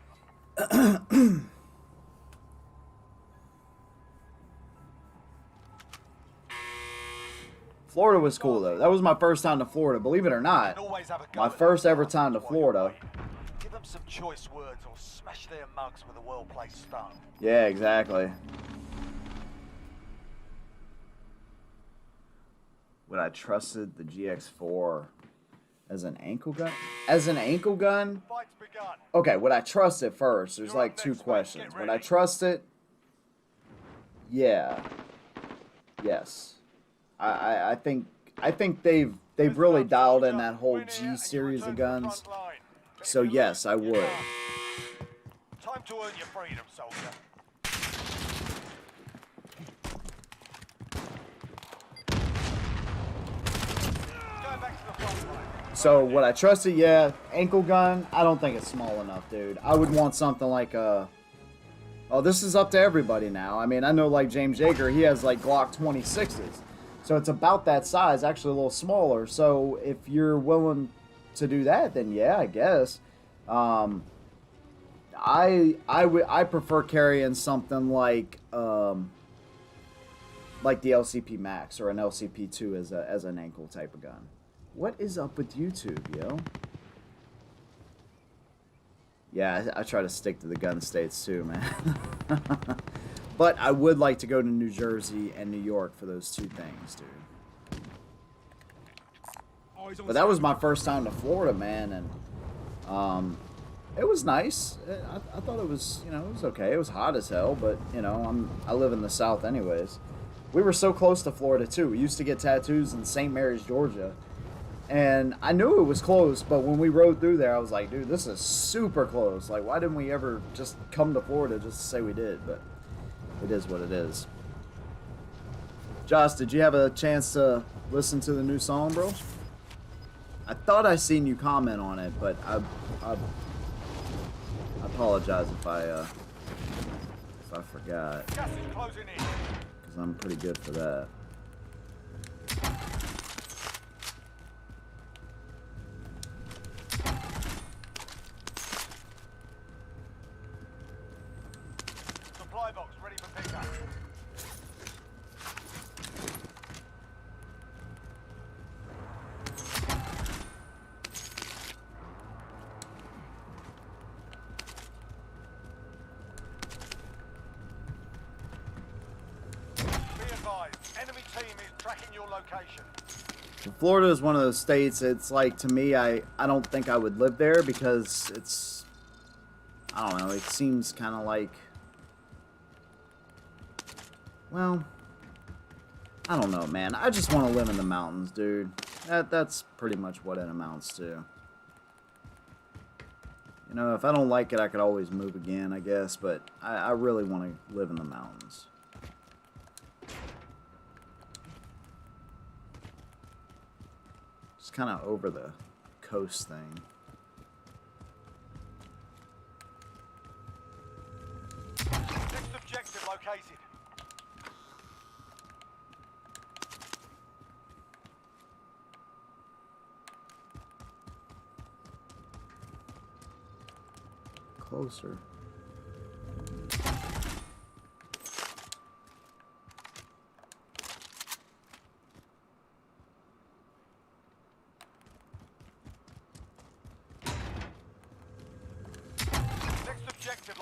Florida was cool, though. That was my first time to Florida, believe it or not. Always have a go My at first them ever time to while you're Florida. waiting. Give them some choice words or smash their mugs with a well-placed stone. Yeah, exactly. Would I trusted the GX4 as an ankle gun? As an ankle gun? Fight's begun. Okay, would I trust it first? There's You're like up two next, mate. questions. Get Would I ready. trust it? Yeah. Yes. I think they've really dialed in that whole G series of guns. So yes, I would. Time to earn your freedom, soldier. Go back to the front line. So would I trust it? Yeah. Ankle gun? I don't think it's small enough, dude. I would want something like a. Oh, this is up to everybody now. I mean, I know like James Yeager, he has like Glock 26s. So it's about that size, actually a little smaller. So if you're willing to do that, then yeah, I guess. I prefer carrying something like the LCP Max or an LCP2 as an ankle type of gun. What is up with YouTube, yo? Yeah, I try to stick to the gun states too, man. But I would like to go to New Jersey and New York for those two things, dude. Eyes on But that was schedule. my first time to Florida, man, and it was nice. I thought it was, it was okay. It was hot as hell, but I live in the South anyways. We were so close to Florida too. We used to get tattoos in St. Mary's, Georgia. And I knew it was close, but when we rode through there, I was like, dude, this is super close. Like, why didn't we ever just come to Florida just to say we did? But it is what it is. Josh, did you have a chance to listen to the new song, bro? I thought I seen you comment on it, but I apologize if I forgot, Gas is closing in. because I'm pretty good for that. Supply box ready for pickup. Be advised, enemy team is tracking your location. Florida is one of those states, it's like, to me, I don't think I would live there because it's, I don't know, it seems kind of like, well, I don't know, man. I just want to live in the mountains, dude. That's pretty much what it amounts to. If I don't like it, I could always move again, I guess, but I really want to live in the mountains. Just kind of over the coast thing. Next objective located. Closer.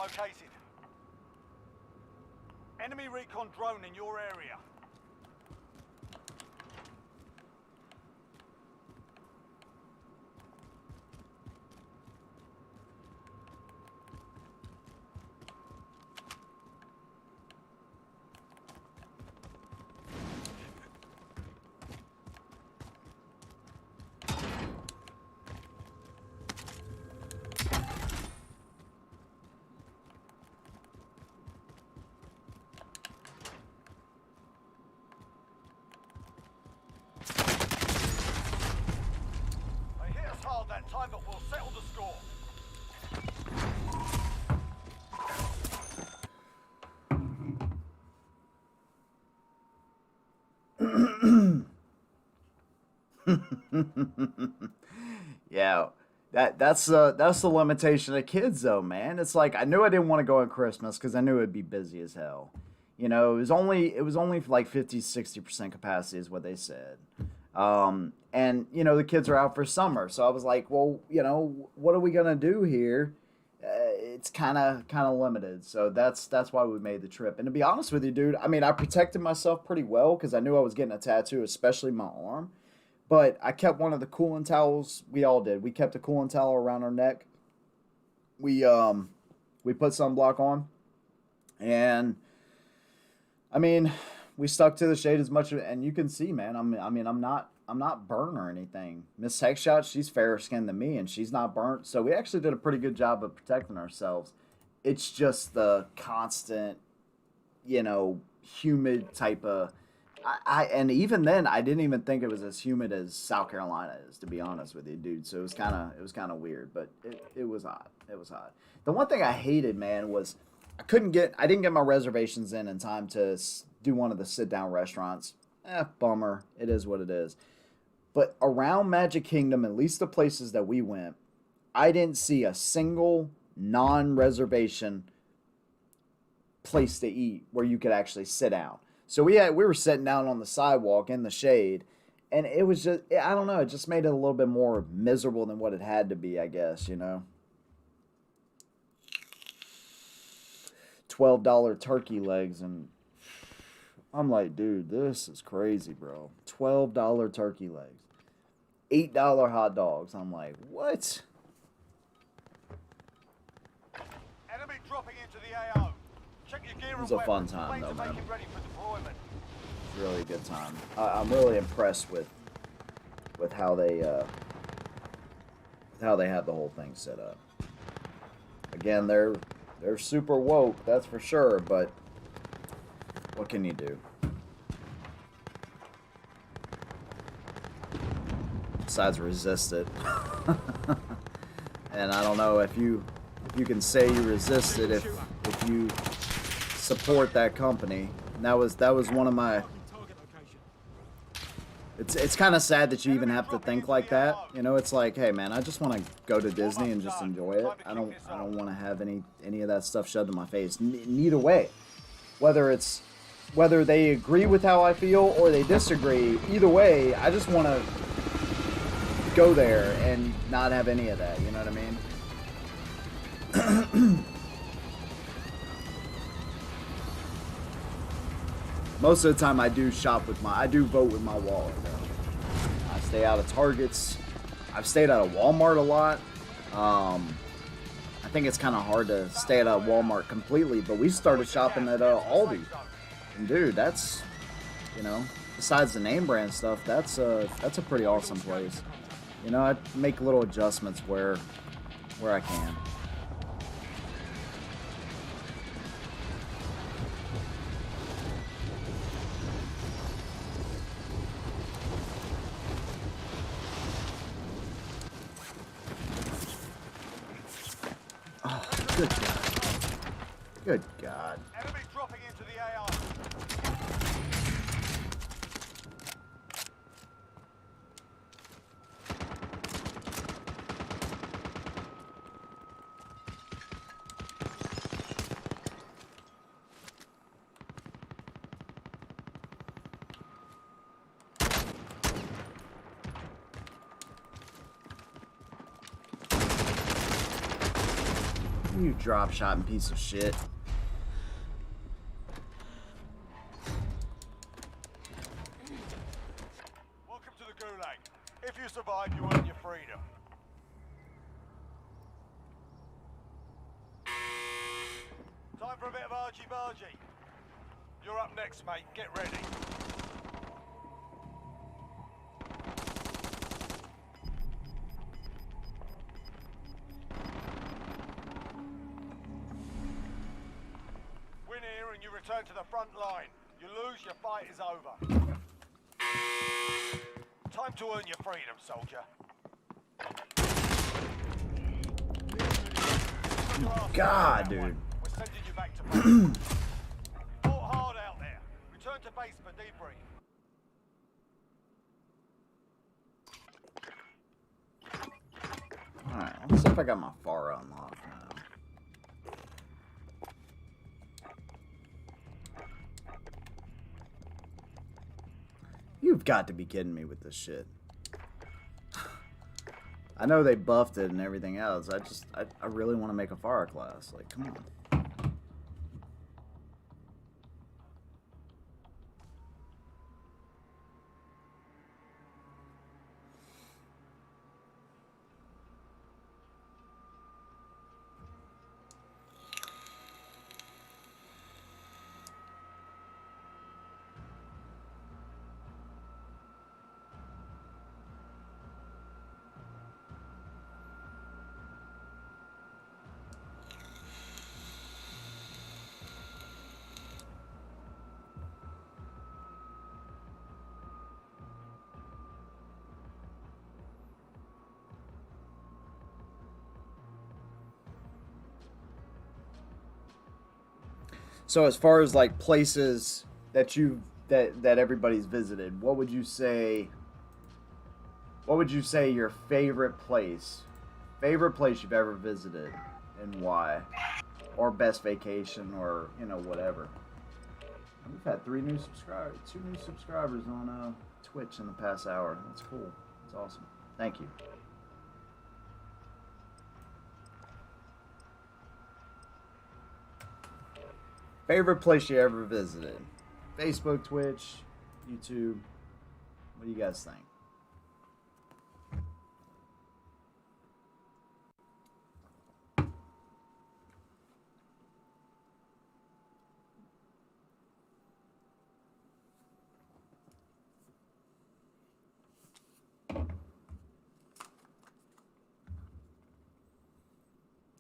located. Enemy recon drone in your area. They hit us hard that time, but we'll settle the score. Yeah, that's the limitation of kids though, man. It's like I knew I didn't want to go on Christmas because I knew it'd be busy as hell. You know, it was only like 50-60% capacity is what they said. And you know the kids are out for summer, so I was like, well, you know, what are we gonna do here? It's kind of limited, so that's why we made the trip. And to be honest with you, dude, I mean, I protected myself pretty well because I knew I was getting a tattoo, especially my arm. But I kept one of the cooling towels. We all did. We kept a cooling towel around our neck. We put sunblock on, and I mean, we stuck to the shade as much. And you can see, man. I'm not burnt or anything. Miss Heckshot, she's fairer skinned than me, and she's not burnt. So we actually did a pretty good job of protecting ourselves. It's just the constant, you know, humid type of. And even then, I didn't even think it was as humid as South Carolina is, to be honest with you, dude. So it was kind of weird, but it was hot. It was hot. The one thing I hated, man, was I didn't get my reservations in time to do one of the sit down restaurants. Bummer. It is what it is. But around Magic Kingdom, at least the places that we went, I didn't see a single non-reservation place to eat where you could actually sit down. So we were sitting down on the sidewalk in the shade, and it was just, I don't know, it just made it a little bit more miserable than what it had to be, I guess, you know. $12 turkey legs, and I'm like, dude, this is crazy, bro. $12 turkey legs. $8 hot dogs. I'm like, what? Enemy dropping into the AO. Check your gear It was and a fun weapons. time, Planes though, are man. making ready for deployment. It's really a good time. I'm really impressed with how they have the whole thing set up. Again, they're super woke, that's for sure, but what can you do? Besides resist it. And I don't know if you can say you resist it if you support that company. And that was one of my. Target location. It's kind of sad that you even have to think like that. You know, it's like, hey man, I just want to go to Disney and just enjoy it. I don't want to have any of that stuff shoved in my face. Neither way, whether they agree with how I feel or they disagree, either way, I just want to go there and not have any of that. You know what I mean? Most of the time I do vote with my wallet though. I stay out of Targets. I've stayed out of Walmart a lot. I think it's kind of hard to stay out of Walmart completely, but we started shopping at Aldi. And dude, that's, you know, besides the name brand stuff, that's a pretty awesome place. You know, I make little adjustments where I can. Oh, good God. Good God. Enemy dropping into the AO. You drop shotting piece of shit. Welcome to the Gulag. If you survive, you earn your freedom. Time for a bit of argy-bargy. You're up next, mate. Get ready. Win here and you return to the front line. You lose, your fight is over. Time to earn your freedom, soldier. God, dude. We're sending you back to base. Fought hard out there. Return to base for debrief. Alright, let's see if I got my FAR unlocked now. You've got to be kidding me with this shit. I know they buffed it and everything else. I really want to make a FAR class. Like, come on. So as far as like places that that everybody's visited, what would you say your favorite place you've ever visited and why? Or best vacation, or whatever. We've had 2 new subscribers on Twitch in the past hour. That's cool. That's awesome. Thank you. Favorite place you ever visited? Facebook, Twitch, YouTube. What do you guys think?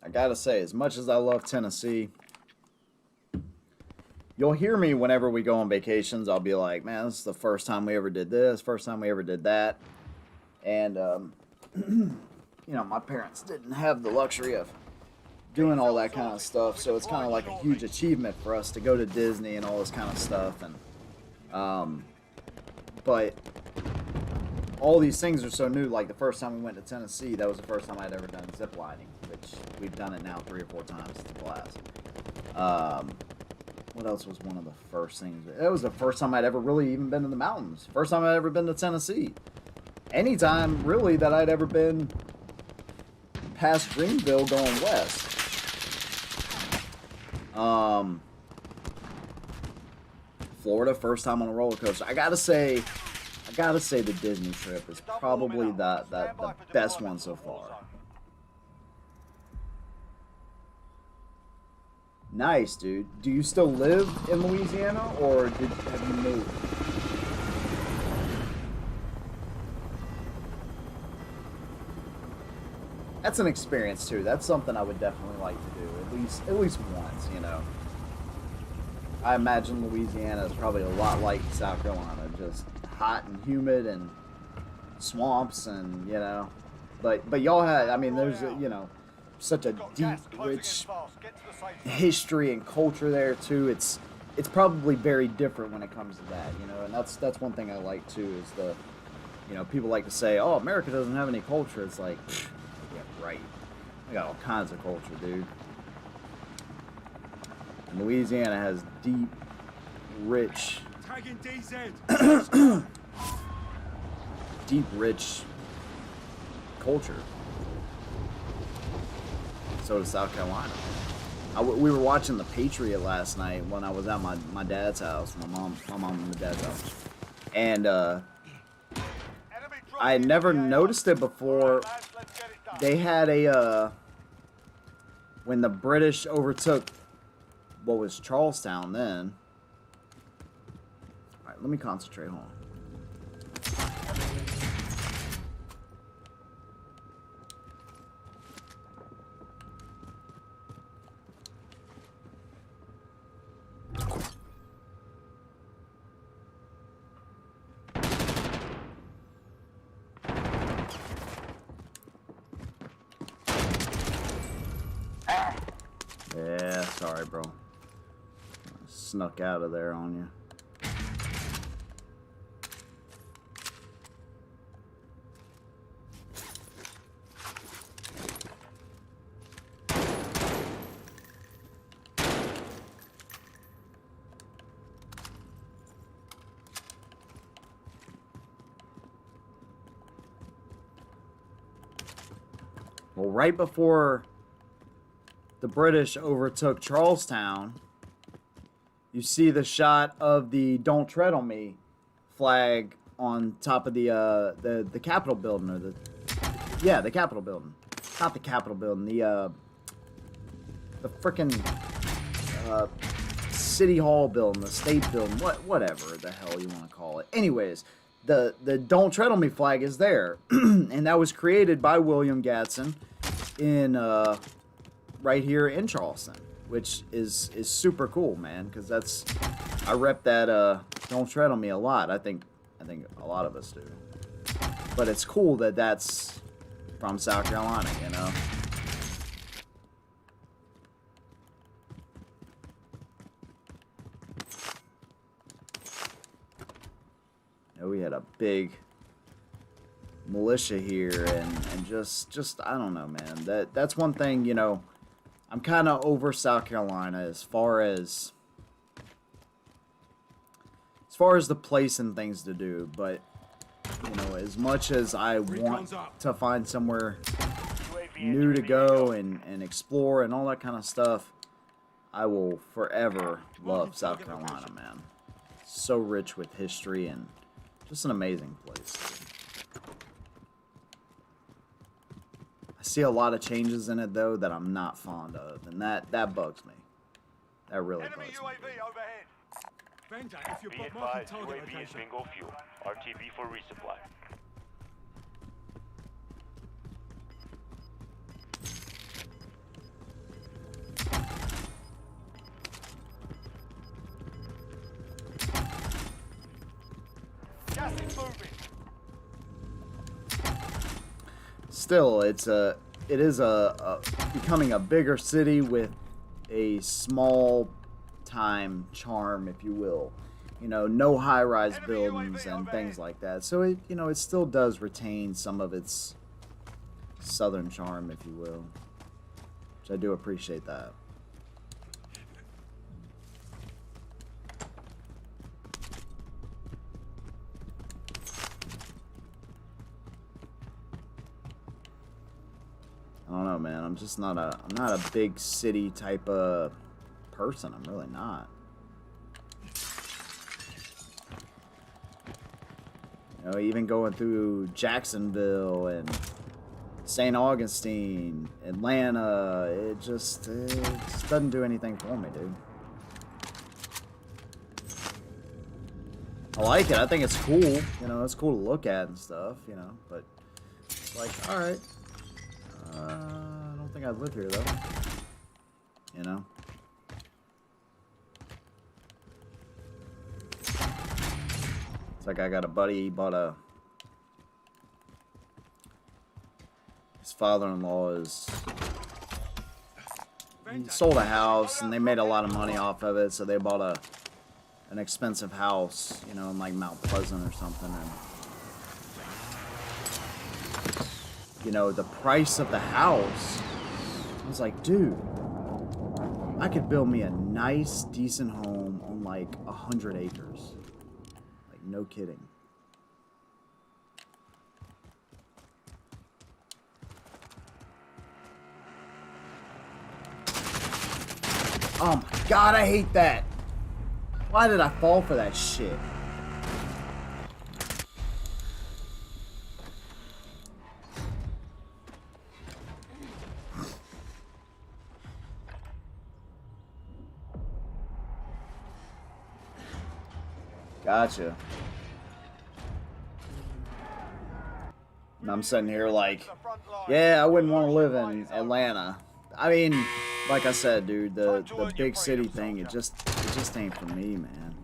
I gotta say, as much as I love Tennessee, you'll hear me whenever we go on vacations. I'll be like, man, this is the first time we ever did this, first time we ever did that. And, my parents didn't have the luxury of doing all that kind of stuff. So it's kind of like a huge achievement for us to go to Disney and all this kind of stuff. And, but all these things are so new. Like the first time we went to Tennessee, that was the first time I'd ever done zip lining, which we've done it now 3 or 4 times. It's a blast. What else was one of the first things? It was the first time I'd ever really even been to the mountains. First time I'd ever been to Tennessee. Anytime, really, that I'd ever been past Greenville going west. Florida, first time on a roller coaster. I gotta say the Disney trip is probably the best one so far. Nice, dude. Do you still live in Louisiana, or have you moved? That's an experience too. That's something I would definitely like to do, at least once. I imagine Louisiana is probably a lot like South Carolina, just hot and humid and swamps, and But y'all had, there's such a deep, rich history and culture there too. It's probably very different when it comes to that, and that's one thing I like too, is people like to say, oh, America doesn't have any culture. It's like, yeah, right. We got all kinds of culture, dude. And Louisiana has deep, rich, Tagging DZ. deep, rich culture. So does South Carolina. We were watching The Patriot last night when I was at my dad's house, my mom and my dad's house, and I had never noticed it before. They had a when the British overtook what was Charlestown then. All right, let me concentrate. Hold on. Yeah, sorry, bro. Snuck out of there on you. Well, right before the British overtook Charlestown, you see the shot of the "Don't Tread on Me" flag on top of the Capitol building, or the Capitol building, not the Capitol building, the frickin' City Hall building, the State building, whatever the hell you want to call it. Anyways, the "Don't Tread on Me" flag is there, and that was created by William Gadsden in right here in Charleston, which is super cool, man, because I rep that "Don't Tread on Me" a lot. I think a lot of us do. But it's cool that that's from South Carolina, you know. We had a big militia here, and just I don't know, man. That's one thing, you know. I'm kind of over South Carolina as far as the place and things to do, but you know, as much as I want to find somewhere new to go and explore and all that kind of stuff, I will forever love South Carolina, man. So rich with history and just an amazing place. I see a lot of changes in it, though, that I'm not fond of, and that bugs me. That really bugs me. UAV overhead. Bender, if you're Be marking advised, target UAV is location. bingo fuel. RTB for resupply. Gas is moving. Still, it is becoming a bigger city with a small time charm, if you will. You know, no high-rise buildings and things like that. So it, you know, it still does retain some of its southern charm, if you will, which I do appreciate that. I don't know, man. I'm not a big city type of person. I'm really not. You know, even going through Jacksonville and St. Augustine, Atlanta, it just doesn't do anything for me, dude. I like it. I think it's cool. You know, it's cool to look at and stuff, you know, but it's like, all right. I don't think I'd live here, though. You know? It's like I got a buddy, he bought his father-in-law he sold a house, and they made a lot of money off of it, so they bought an expensive house, you know, in like Mount Pleasant or something, and you know, the price of the house, I was like, dude, I could build me a nice, decent home on like 100 acres. Like, no kidding. Oh my god, I hate that. Why did I fall for that shit? Gotcha. And I'm sitting here like, yeah, I wouldn't want to live in Atlanta. I mean, like I said, dude, the big city thing, it just ain't for me, man.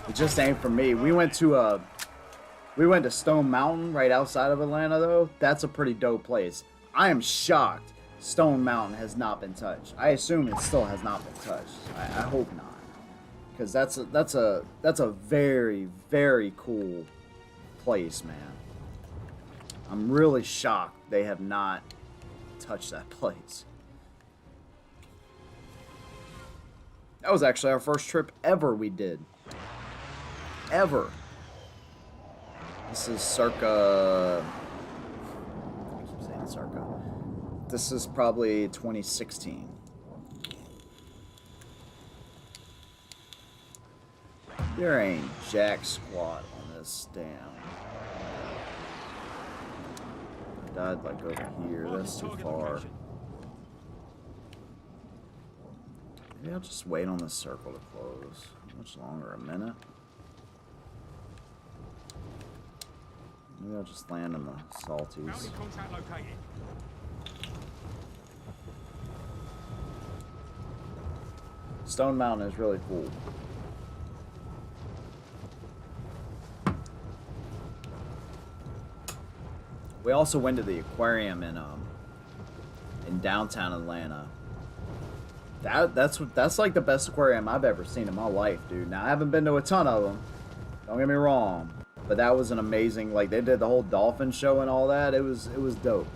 It just ain't for me. We went to Stone Mountain right outside of Atlanta, though. That's a pretty dope place. I am shocked Stone Mountain has not been touched. I assume it still has not been touched. I hope not, because that's a very, very cool place, man. I'm really shocked they have not touched that place. That was actually our first trip ever we did. Ever. This is circa... I keep saying circa. This is probably 2016. There ain't jack squat on this damn. I died like over here. That's too far. Maybe I'll just wait on this circle to close. How much longer? A minute? Maybe I'll just land on the salties. Mountain contact located. Stone Mountain is really cool. We also went to the aquarium in downtown Atlanta. That's like the best aquarium I've ever seen in my life, dude. Now I haven't been to a ton of them. Don't get me wrong, but that was an amazing. Like, they did the whole dolphin show and all that. It was dope.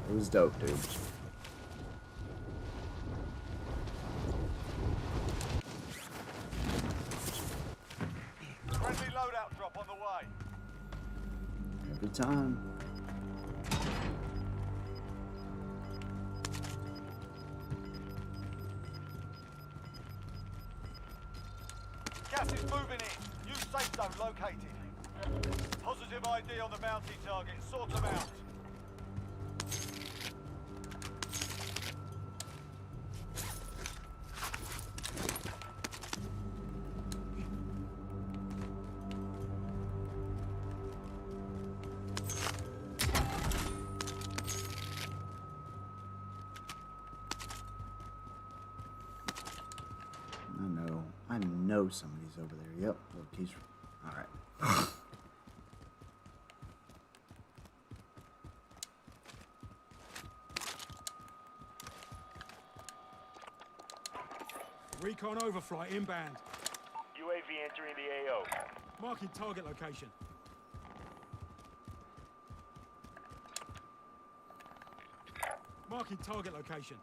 It was dope, dude. Friendly loadout drop on the way. Every time. Gas is moving in. New safe zone located. Positive ID on the bounty target. Sort them out. I know somebody's over there. Yep, look, he's... Alright. Recon overflight inbound. UAV entering the AO. Marking target location. Marking target location.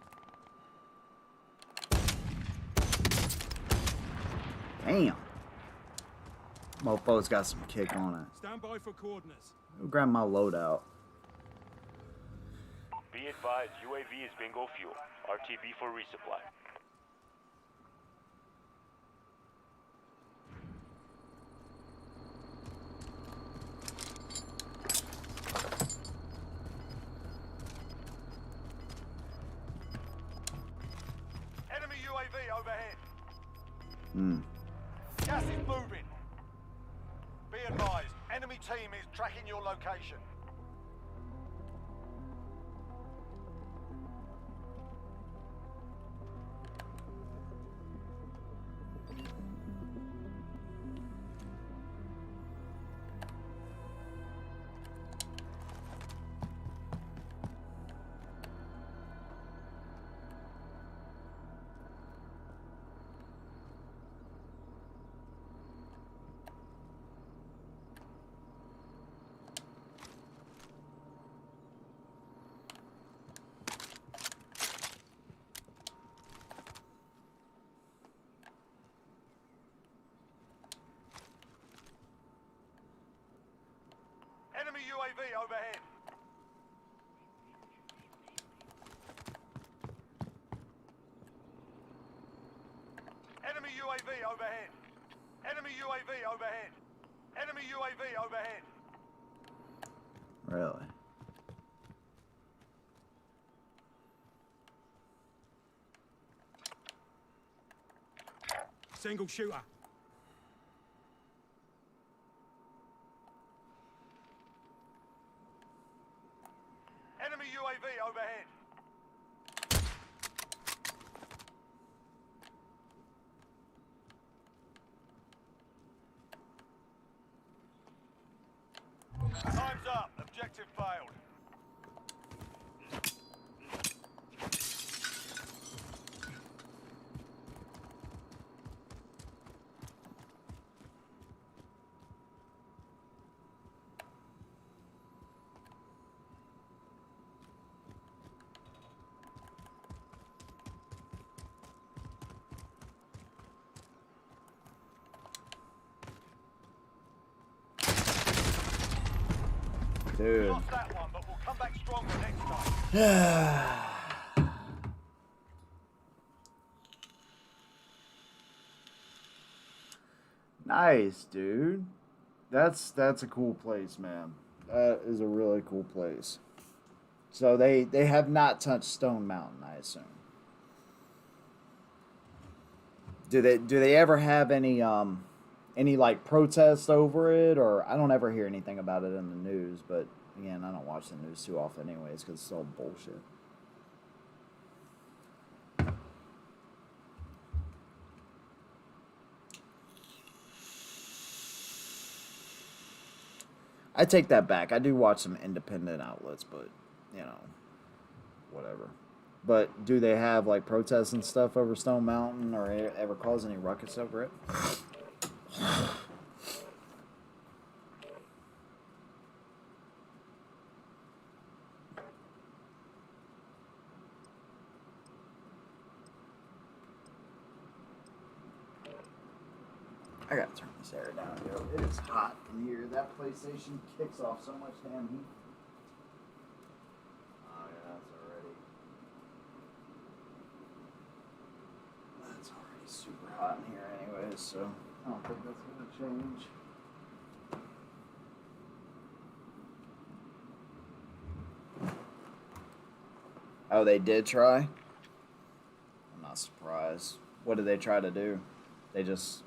Damn. Mofo's got some kick on it. Stand by for coordinates. Go grab my loadout. Be advised, UAV is bingo fuel. RTB for resupply. Enemy UAV overhead. Hmm. Gas is moving. Be advised, enemy team is tracking your location. Enemy UAV overhead. UAV overhead. Enemy UAV overhead. Enemy UAV overhead. Really? Single shooter. Enemy UAV overhead. Time's up. Objective failed. Dude. Lost that one, but we'll come back stronger next time. Nice, dude. That's a cool place, man. That is a really cool place. So they have not touched Stone Mountain, I assume. Do they ever have any like protests over it, or I don't ever hear anything about it in the news, but again, I don't watch the news too often anyways because it's all bullshit. I take that back. I do watch some independent outlets, but, you know, whatever. But do they have, like, protests and stuff over Stone Mountain or ever cause any ruckus over it? I gotta turn this air down, yo. It is hot in here. That PlayStation kicks off so much damn heat. Oh yeah, that's already super hot in here anyways, so I don't think that's gonna change. Oh, they did try? I'm not surprised. What did they try to do? They just...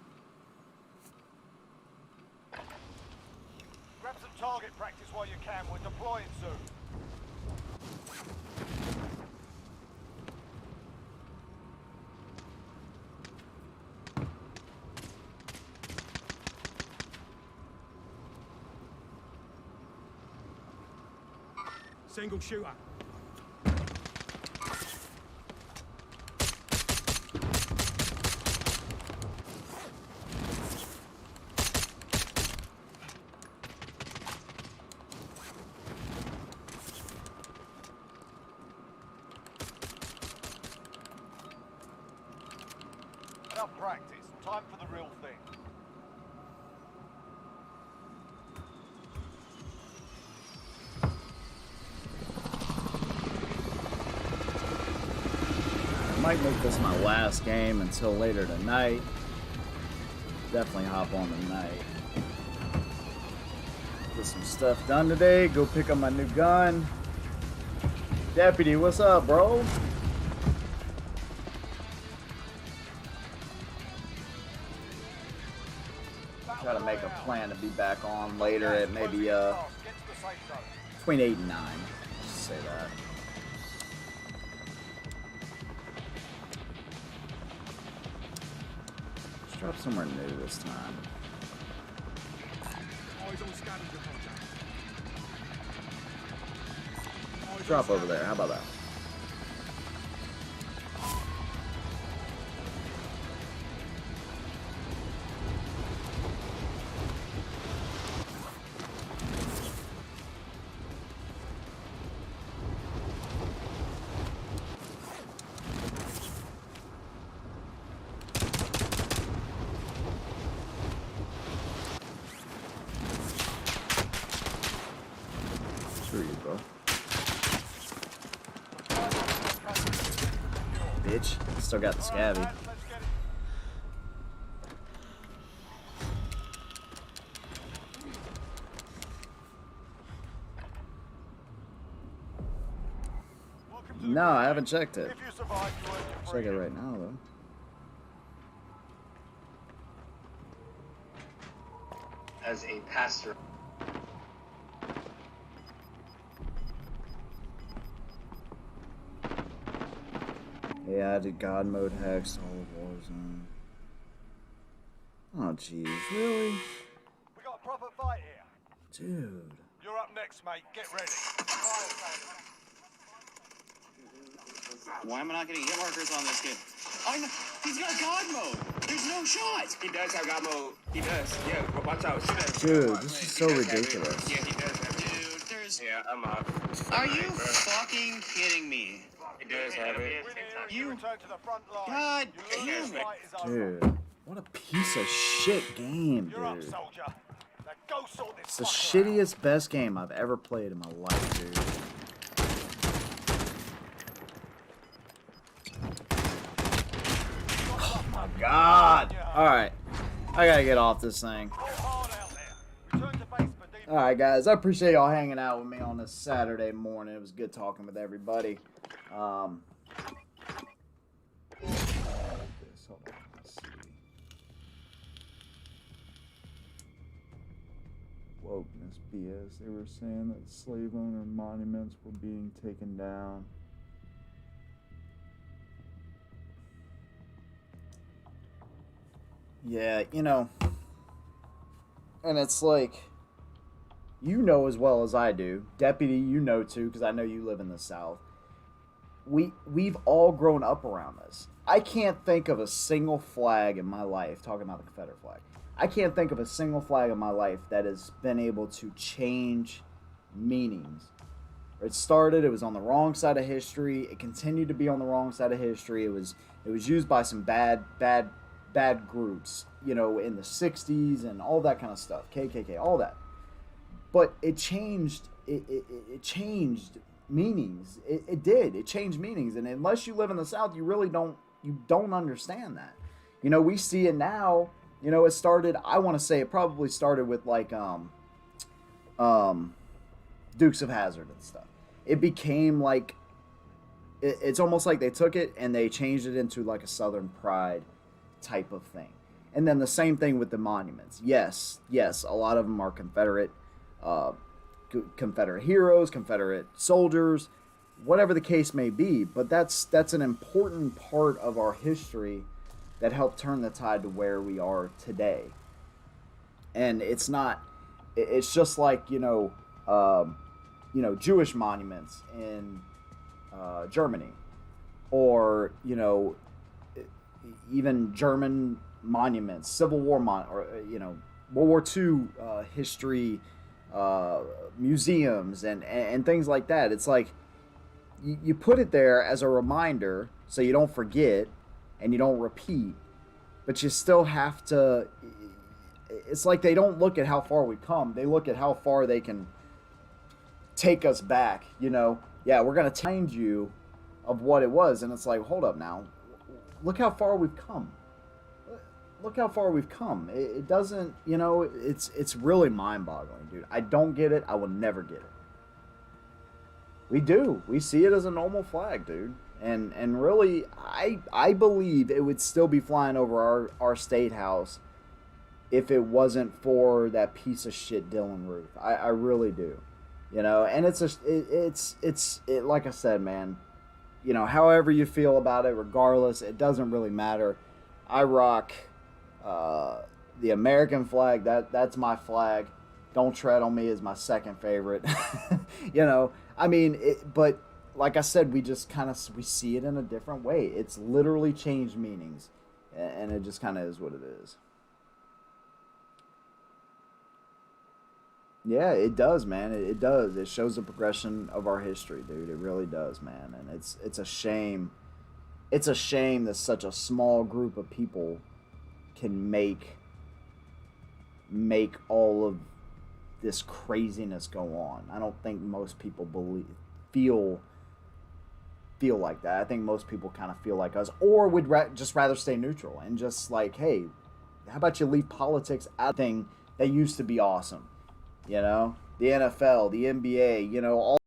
Grab some target practice while you can. We're deploying soon. Single shooter. Enough practice. Time for the real thing. I might make this my last game until later tonight. Definitely hop on tonight. Get some stuff done today. Go pick up my new gun. Deputy, what's up, bro? Try to make a plan to be back on later at maybe Get to the safe zone. between 8 and 9. Just say that. Let's drop somewhere new this time. Eyes on scavenger contact. Eyes Drop on over there. How about that? Screw you, bro. Bitch. Still got the scabby. Let's get it. No, I haven't checked it. If you survive, you earn your Check it freedom. right now, though. As a pastor. Yeah, I did God mode hacks, all of Warzone. Oh, jeez, really? We got a proper fight here. Dude. You're up next, mate. Get ready. Why am I not getting hit markers on this kid? He's got God mode. There's no shot. He does have God mode. He does. Yeah, but watch out. Shoot at Dude, this is so ridiculous. Yeah, he does have it. Dude, there's... Yeah, I'm up. Are you fucking kidding me? He does have it. Win here, you return to the front line. God You lose, damn it. fight is over. Dude, what a piece of shit game, You're up, dude. soldier. Now go sort this It's the fucker out. shittiest, best game I've ever played in my life, dude. Oh my god! Alright, I gotta get off this thing. Go hard out there. Return to base for deep. Alright, guys, I appreciate y'all hanging out with me on this Saturday morning. It was good talking with everybody. Hold on, let's see. Wokeness BS. They were saying that slave owner monuments were being taken down. Yeah, you know, and it's like, you know as well as I do, Deputy, you know too, because I know you live in the South. We've all grown up around this. I can't think of a single flag in my life, talking about the Confederate flag, I can't think of a single flag in my life that has been able to change meanings. It started, it was on the wrong side of history, it continued to be on the wrong side of history, it was used by some bad groups, you know, in the 60s and all that kind of stuff, KKK, all that. But it changed, it changed meanings. It did. It changed meanings. And unless you live in the South, you really don't understand that. You know, we see it now. You know, it started, I want to say it probably started with like Dukes of Hazzard and stuff. It became like, it's almost like they took it and they changed it into like a Southern pride type of thing. And then the same thing with the monuments. Yes, a lot of them are Confederate heroes, Confederate soldiers, whatever the case may be. But that's an important part of our history that helped turn the tide to where we are today. And it's just like, Jewish monuments in Germany, or, even German monuments, Civil War World War II history museums and things like that. It's like you put it there as a reminder so you don't forget and you don't repeat, but you still have to. It's like they don't look at how far we've come, they look at how far they can take us back. Yeah, we're gonna remind you of what it was, and it's like, hold up now, look how far we've come. Look how far we've come. It doesn't, it's really mind-boggling, dude. I don't get it. I will never get it. We see it as a normal flag, dude. And really, I believe it would still be flying over our state house if it wasn't for that piece of shit Dylan Ruth. I really do. And it's like I said, man, however you feel about it, regardless, it doesn't really matter. I rock the American flag. That's my flag. Don't Tread on Me is my second favorite. But like I said, we just we see it in a different way. It's literally changed meanings, and it just kind of is what it is. Yeah, it does, man. It does. It shows the progression of our history, dude. It really does, man. And it's a shame. It's a shame that such a small group of people can make all of this craziness go on. I don't think most people feel like that. I think most people kind of feel like us, or would just rather stay neutral and just like, hey, how about you leave politics out? Thing that used to be awesome. The NFL, the NBA, all